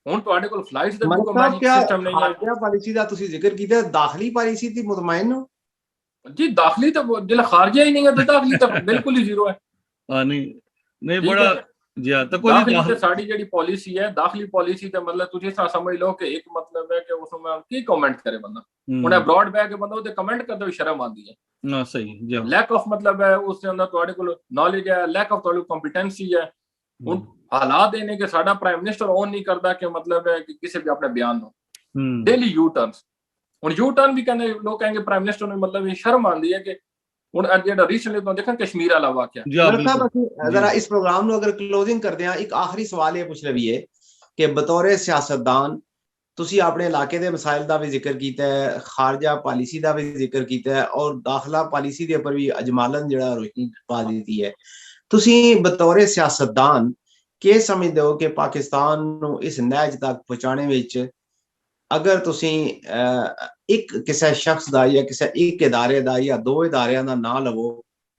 ਹੁਣ ਤੁਹਾਡੇ ਕੋਲ ਫਲਾਈਟਸ ਦਾ ਕੋਈ ਮੈਨੇਜ ਸਿਸਟਮ ਨਹੀਂ ਹੈ। क्या पॉलिसी ਦਾ ਤੁਸੀਂ ਜ਼ਿਕਰ ਕੀਤਾ, ਦਾਖਲੀ ਪਾਲਿਸੀ ਦੀ ਮੁਤਮਈਨ ਹੋ जी? दाखिली तो जिला खारजा ही नहीं है तो दाखिली तो बिल्कुल ही जीरो है। नहीं बड़ा जी तो कोई दाखिली तो साडी जेडी पॉलिसी है दाखिली पॉलिसी तो मतलब तुझे सा समझ लो कि एक मतलब है कि उसमें की कमेंट करे बंदा उन्हें अब्रॉड बैग बंदा उते कमेंट करते हुए शर्म आती है। हां सही जी लैक ऑफ मतलब है उसके अंदर ਤੁਹਾਡੇ ਕੋਲ नॉलेज है, लैक ऑफ ਤੁਹਾਡੀ ਕੰਪੀਟੈਂਸੀ है। ਹੁਣ ਹਾਲਾत देने के साडा प्राइम मिनिस्टर ऑन नहीं करता कि मतलब है कि किसी भी अपने बयान नो डेली यू टर्न्स। ਹੁਣ ਯੂ ਟਰਨ ਵੀ ਕਹਿੰਦੇ ਲੋਕ ਕਹਿੰਗੇ ਪ੍ਰਾਈਮ ਮਿਨਿਸਟਰ ਨੂੰ ਮਤਲਬ ਇਹ ਸ਼ਰਮ ਆਉਂਦੀ ਹੈ ਕਿ ਹੁਣ ਜਿਹੜਾ ਰੀਸੈਂਟਲੀ ਤੋਂ ਦੇਖਾਂ ਕਸ਼ਮੀਰ ਵਾਲਾ ਵਾਕਿਆ ਸਾਹਿਬ ਅਸੀਂ ਜ਼ਰਾ ਇਸ ਪ੍ਰੋਗਰਾਮ ਨੂੰ ਅਗਰ ਕਲੋਜ਼ਿੰਗ ਕਰਦੇ ਹਾਂ ਇੱਕ ਆਖਰੀ ਸਵਾਲ ਇਹ ਪੁੱਛ ਲਈਏ ਕਿ ਬਤੌਰੇ ਸਿਆਸਤਦਾਨ ਤੁਸੀਂ ਆਪਣੇ ਇਲਾਕੇ ਦੇ ਮਸਾਇਲ ਦਾ ਵੀ ਜ਼ਿਕਰ ਕੀਤਾ ਹੈ, ਖਾਰਜਾ ਪਾਲਿਸੀ ਦਾ ਵੀ ਜ਼ਿਕਰ ਕੀਤਾ ਹੈ ਔਰ ਦਾਖਲਾ ਪਾਲਿਸੀ ਦੇ ਉੱਪਰ ਵੀ ਅਜਮਾਲਨ ਜਿਹੜਾ ਰੋਸ਼ਨੀ ਪਾ ਦਿੱਤੀ ਹੈ। ਤੁਸੀਂ ਬਤੌਰੇ ਸਿਆਸਤਦਾਨ ਕੀ ਸਮਝਦੇ ਹੋ ਕਿ ਪਾਕਿਸਤਾਨ ਨੂੰ ਇਸ ਨਹਿਜ ਤੱਕ ਪਹੁੰਚਾਉਣ ਵਿੱਚ ਅਗਰ ਤੁਸੀਂ ਇੱਕ ਕਿਸੇ ਸ਼ਖਸ ਦਾ ਜਾਂ ਕਿਸੇ ਇੱਕ ਇਦਾਰੇ ਦਾ ਜਾਂ ਦੋ ਇਦਾਰਿਆਂ ਦਾ ਨਾਂ ਲਵੋ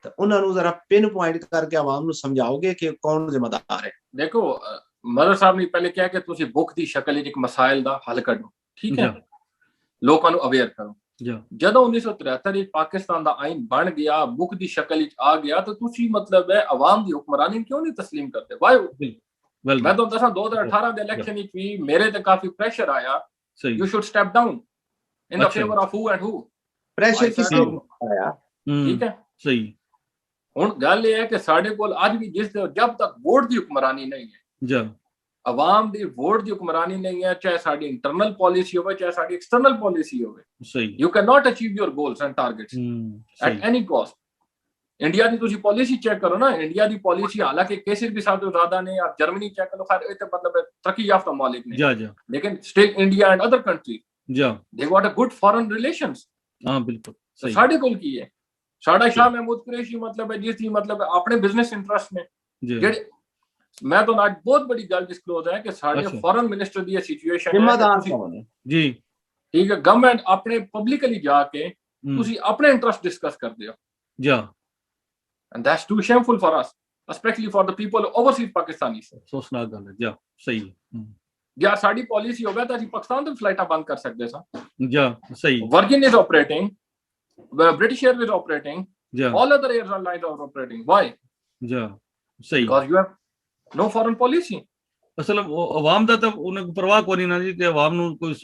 ਤਾਂ ਉਹਨਾਂ ਨੂੰ ਜ਼ਰਾ ਪਿਨ ਪੁਆਇੰਟ ਕਰਕੇ ਆਵਾਮ ਨੂੰ ਸਮਝਾਓਗੇ ਕਿ ਕੌਣ ਜ਼ਿੰਮੇਦਾਰ ਹੈ? ਦੇਖੋ ਮਦਰ ਸਾਹਿਬ ਨੇ ਪਹਿਲੇ ਕਿਹਾ ਕਿ ਤੁਸੀਂ ਬੁੱਕ ਦੀ ਸ਼ਕਲ ਵਿੱਚ ਇੱਕ ਮਸਾਇਲ ਦਾ ਹੱਲ ਕੱਢੋ, ਠੀਕ ਹੈ, ਲੋਕਾਂ ਨੂੰ ਅਵੇਅਰ ਕਰੋ। ਜਦੋਂ 1973 ਵਿੱਚ ਪਾਕਿਸਤਾਨ ਦਾ ਆਇਨ ਬਣ ਗਿਆ, ਬੁੱਕ ਦੀ ਸ਼ਕਲ ਵਿੱਚ ਆ ਗਿਆ, ਤਾਂ ਤੁਸੀਂ ਮਤਲਬ ਹੈ ਆਵਾਮ ਦੀ ਹੁਕਮਰਾਨੀ ਕਿਉਂ ਨਹੀਂ ਤਸਲੀਮ ਕਰਦੇ? ਵਾਈ ਮੈਂ ਤੁਹਾਨੂੰ ਦੱਸਾਂ 2018 ਦੇ ਇਲੈਕਸ਼ਨ ਵਿੱਚ ਵੀ ਮੇਰੇ ਤੇ ਕਾਫੀ ਪ੍ਰੈਸ਼ਰ ਆਇਆ, you should step down in the favor of who and who pressure ਕਿਸੇ ਨੂੰ ਆਇਆ, ਠੀਕ ਹੈ ਸਹੀ। ਹੁਣ ਗੱਲ ਇਹ ਹੈ ਕਿ ਸਾਡੇ ਕੋਲ ਅੱਜ ਵੀ ਜਿਸ ਦੇ ਜਬ ਤੱਕ ਵੋਟ ਦੀ ਹੁਕਮਰਾਨੀ ਨਹੀਂ ਹੈ ਜੀ ਆਵਾਮ ਦੀ ਵੋਟ ਦੀ ਹੁਕਮਰਾਨੀ ਨਹੀਂ ਹੈ, ਚਾਹੇ ਸਾਡੀ ਇੰਟਰਨਲ ਪਾਲਿਸੀ ਹੋਵੇ ਚਾਹੇ ਸਾਡੀ ਐਕਸਟਰਨਲ ਪਾਲਿਸੀ ਹੋਵੇ, ਸਹੀ you cannot achieve your goals and targets at any cost। India की तुसी पॉलिसी चेक करो ना, इंडिया की पॉलिसी हालांकि केसेस भी साथ ज्यादा ने, आप जर्मनी चेक करो, खैर ये मतलब तरक्की याफ्ता मालिक ने, लेकिन still India and other countries they got a good foreign relations. हां बिल्कुल सही। साडे कोल की है साडा शाह महमूद कुरैशी मतलब है जिस मतलब अपने बिजनेस इंटरेस्ट में जेडे मैं तो आज बहुत बड़ी गल डिस्क्लोज है कि साडे फॉरेन मिनिस्टर दी सिचुएशन है जी, ठीक है, गवर्नमेंट अपने पब्लिकली जाके तुसी अपने इंटरेस्ट डिस्कस करदे हो जी, and that's too shameful for us, especially for the people overseas Pakistanis। सोचना गल है जी सही है। या साडी पॉलिसी होवे ਤਾਂ ਅਸੀਂ ਪਾਕਿਸਤਾਨ ਤੋਂ ਫਲਾਈਟਾਂ ਬੰਦ ਕਰ ਸਕਦੇ ਸਾਂ ਜੀ ਸਹੀ। Virgin is operating, British Airways is operating, all other airlines are operating, why जी सही, because you have no foreign policy। ਅਸਲ ਆਵਾਮ ਦਾ ਤਾਂ ਉਹਨਾਂ ਨੂੰ ਪਰਵਾਹ ਕੋਈ ਨਹੀਂ ਜੀ ਕਿ ਆਵਾਮ ਨੂੰ ਕੋਈ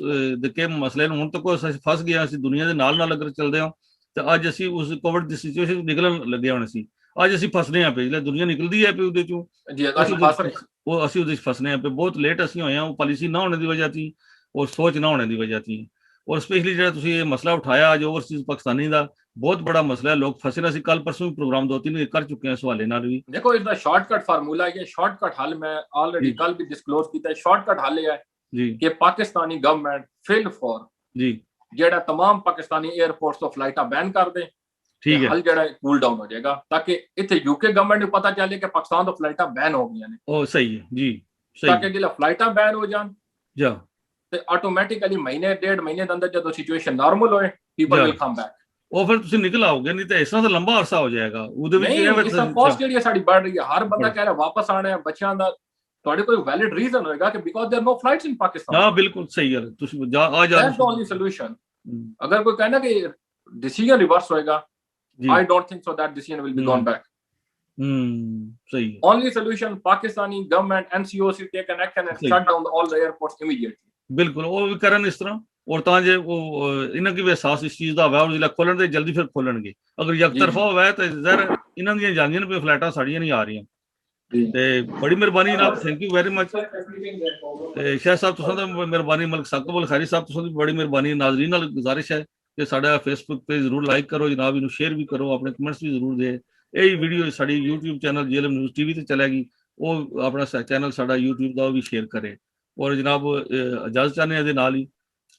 ਦਿੱਕੇ ਮਸਲੇ ਨੂੰ ਹੁਣ ਤੱਕ ਕੋਈ ਫਸ ਗਿਆ ਸੀ ਦੁਨੀਆ ਦੇ ਨਾਲ ਅਗਰ ਚੱਲਦੇ ਹਾਂ ਤਾਂ ਅੱਜ ਅਸੀਂ ਉਸ ਕੋਵਿਡ ਦੀ ਸਿਚੁਏਸ਼ਨ ਨਿਕਲਣ ਲੱਗੇ ਹੋਣੇ ਸੀ, ਅੱਜ ਅਸੀਂ ਫਸਨੇ ਆ ਪਏ, ਜਿਹੜਾ ਦੁਨੀਆ ਨਿਕਲਦੀ ਹੈ ਪਏ ਉਹਦੇ ਚੋਂ ਅਸੀਂ ਉਹਦੇ ਚ ਫਸਨੇ ਆ ਪਏ, ਬਹੁਤ ਲੇਟ ਅਸੀਂ ਹੋਏ ਆ, ਉਹ ਪਾਲਿਸੀ ਨਾ ਹੋਣੇ ਦੀ ਵਜ੍ਹਾ ਸੀ ਔਰ ਸੋਚ ਨਾ ਹੋਣੇ ਦੀ ਵਜ੍ਹਾ ਸੀ। ਔਰ ਸਪੈਸ਼ਲੀ ਜਿਹੜਾ ਤੁਸੀਂ ਇਹ ਮਸਲਾ ਉਠਾਇਆ ਅੱਜ ਓਵਰਸੀਜ਼ ਪਾਕਿਸਤਾਨੀ ਦਾ ਬਹੁਤ ਬੜਾ ਮਸਲਾ ਹੈ, ਲੋਕ ਫਸੇ ਨੇ। ਅਸੀਂ ਕੱਲ ਪਰਸੋਂ ਵੀ ਪ੍ਰੋਗਰਾਮ 2-3 ਕਰ ਚੁੱਕੇ ਹਾਂ ਇਸ ਹਵਾਲੇ ਨਾਲ ਵੀ। ਦੇਖੋ ਇਸ ਦਾ ਸ਼ਾਰਟਕਟ ਫਾਰਮੂਲਾ ਹੈ, ਸ਼ਾਰਟਕਟ ਹੱਲ ਮੈਂ ਆਲਰੇਡੀ ਕੱਲ ਵੀ ਡਿਸਕਲੋਜ਼ ਕੀਤਾ ਹੈ। ਸ਼ਾਰਟਕਟ ਹੱਲ ਇਹ ਹੈ ਜੀ ਕਿ ਪਾਕਿਸਤਾਨੀ ਗਵਰਨਮੈਂਟ ਫਿਲ ਫॉर ਜੀ ਜਿਹੜਾ तमाम ਪਾਕਿਸਤਾਨੀ 에ਅਰਪੋਰਟਸ ਤੋਂ ਫਲਾਈਟਾਂ ਬੈਨ ਕਰ ਦੇ, ਠੀਕ ਹੈ, ਹਲ ਜਿਹੜਾ ਕੂਲ ਡਾਊਨ ਹੋ ਜਾਏਗਾ ਤਾਂ ਕਿ ਇੱਥੇ ਯੂਕੇ ਗਵਰਨਮੈਂਟ ਨੂੰ ਪਤਾ ਚੱਲੇ ਕਿ ਪਾਕਿਸਤਾਨ ਤੋਂ ਫਲਾਈਟਾਂ ਬੈਨ ਹੋ ਗਈਆਂ ਨੇ। ਉਹ ਸਹੀ ਹੈ ਜੀ ਸਹੀ, ਤਾਂ ਕਿ ਜਿਹੜਾ ਫਲਾਈਟਾਂ ਬੈਨ ਹੋ ਜਾਣ ਜਾਂ ਤੇ ਆਟੋਮੈਟਿਕਲੀ ਮਹੀਨੇ ਡੇਢ ਮਹੀਨੇ ਦੇ ਅੰਦਰ ਜਦੋਂ ਸਿਚੁਏਸ਼ਨ ਨਾਰਮਲ ਹੋਏ ਪੀਪਲ ਵਿਲ ਕਮ ਬੈਕ। ਉਹ ਫਿਰ ਤੁਸੀਂ ਨਿਕਲ ਆਓਗੇ, ਨਹੀਂ ਤਾਂ ਇਸ ਤਰ੍ਹਾਂ ਦਾ ਲੰਬਾ ਅਰਸਾ ਹੋ ਜਾਏਗਾ। ਉਹਦੇ ਵਿੱਚ ਇਸ ਦਾ ਕਾਸਟ ਜਿਹੜੀ ਸਾਡੀ ਵੱਧ ਰਹੀ ਹੈ, ਹਰ ਬੰਦਾ ਕਹਿ ਰਿਹਾ ਵਾਪਸ ਆਣਾ ਹੈ ਬੱਚਿਆਂ ਦਾ, ਤੁਹਾਡੇ ਕੋਈ ਵੈਲਿਡ ਰੀਜ਼ਨ ਹੋਏਗਾ ਕਿ ਬਿਕੋਜ਼ देयर नो फ्लाइट्स इन पाकिस्तान। ਹਾਂ ਬਿਲਕੁਲ ਸਹੀ ਹੈ, ਤੁਸੀਂ ਆ ਜਾ दैट्स द ओनली सॉल्यूशन। अगर कोई कहना कि डिसीजन रिवर्स होएगा, I don't think so that decision will be gone back। सही है। Only solution Pakistani government NCOC take an action and shut down all the airports immediately। ਬਿਲਕੁਲ ਉਹ ਵੀ ਕਰਨ ਇਸ ਤਰ੍ਹਾਂ, ਔਰ ਤਾਂ ਜੇ ਉਹ ਇਹਨਾਂ ਕੀ ਵੀ ਅਹਿਸਾਸ ਇਸ ਚੀਜ਼ ਦਾ ਹੋਵੇ ਔਰ ਜਿਹੜਾ ਖੋਲਣ ਦੇ ਜਲਦੀ ਫਿਰ ਖੋਲਣਗੇ। ਅਗਰ ਇੱਕ ਤਰਫਾ ਹੋਵੇ ਤਾਂ ਜ਼ਹਿਰ ਇਹਨਾਂ ਦੀਆਂ ਜਾਂਦੀਆਂ ਨੇ ਫਲਾਈਟਾਂ ਸਾਡੀਆਂ ਨਹੀਂ ਆ ਰਹੀਆਂ। ਤੇ ਬੜੀ ਮਿਹਰਬਾਨੀ ਜਨਾਬ, ਥੈਂਕ ਯੂ ਵੈਰੀ ਮਚ। ਤੇ ਸ਼ਾਹ ਸਾਹਿਬ ਤੁਸੀਂ ਦਾ ਮਿਹਰਬਾਨੀ, ਮਲਕ ਸਾਕਬ ਅਲ ਖਾਰੀ ਸਾਹਿਬ ਤੁਸੀਂ ਦੀ ਬੜੀ ਮਿਹਰਬਾਨੀ। ਨਾਜ਼ਰੀਨ ਨਾਲ ਗੁਜ਼ਾਰਿਸ਼ ਹੈ ਕਿ ਸਾਡਾ ਫੇਸਬੁੱਕ ਪੇਜ ਜ਼ਰੂਰ ਲਾਈਕ ਕਰੋ ਜਨਾਬ, ਇਹਨੂੰ ਸ਼ੇਅਰ ਵੀ ਕਰੋ, ਆਪਣੇ ਕਮੈਂਟਸ ਵੀ ਜ਼ਰੂਰ ਦੇ। ਇਹ ਵੀਡੀਓ ਸਾਡੀ YouTube channel Jhelum news TV ਤੇ ਚਲੇਗੀ, ਉਹ ਆਪਣਾ ਚੈਨਲ ਸਾਡਾ YouTube ਦਾ ਉਹ ਵੀ ਸ਼ੇਅਰ ਕਰੇ। ਔਰ ਜਨਾਬ ਇਜਾਜ਼ਤ ਚਾਹੁੰਦੇ ਹਾਂ ਇਹਦੇ ਨਾਲ ਹੀ।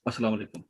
अस्सलाम वालेकुम।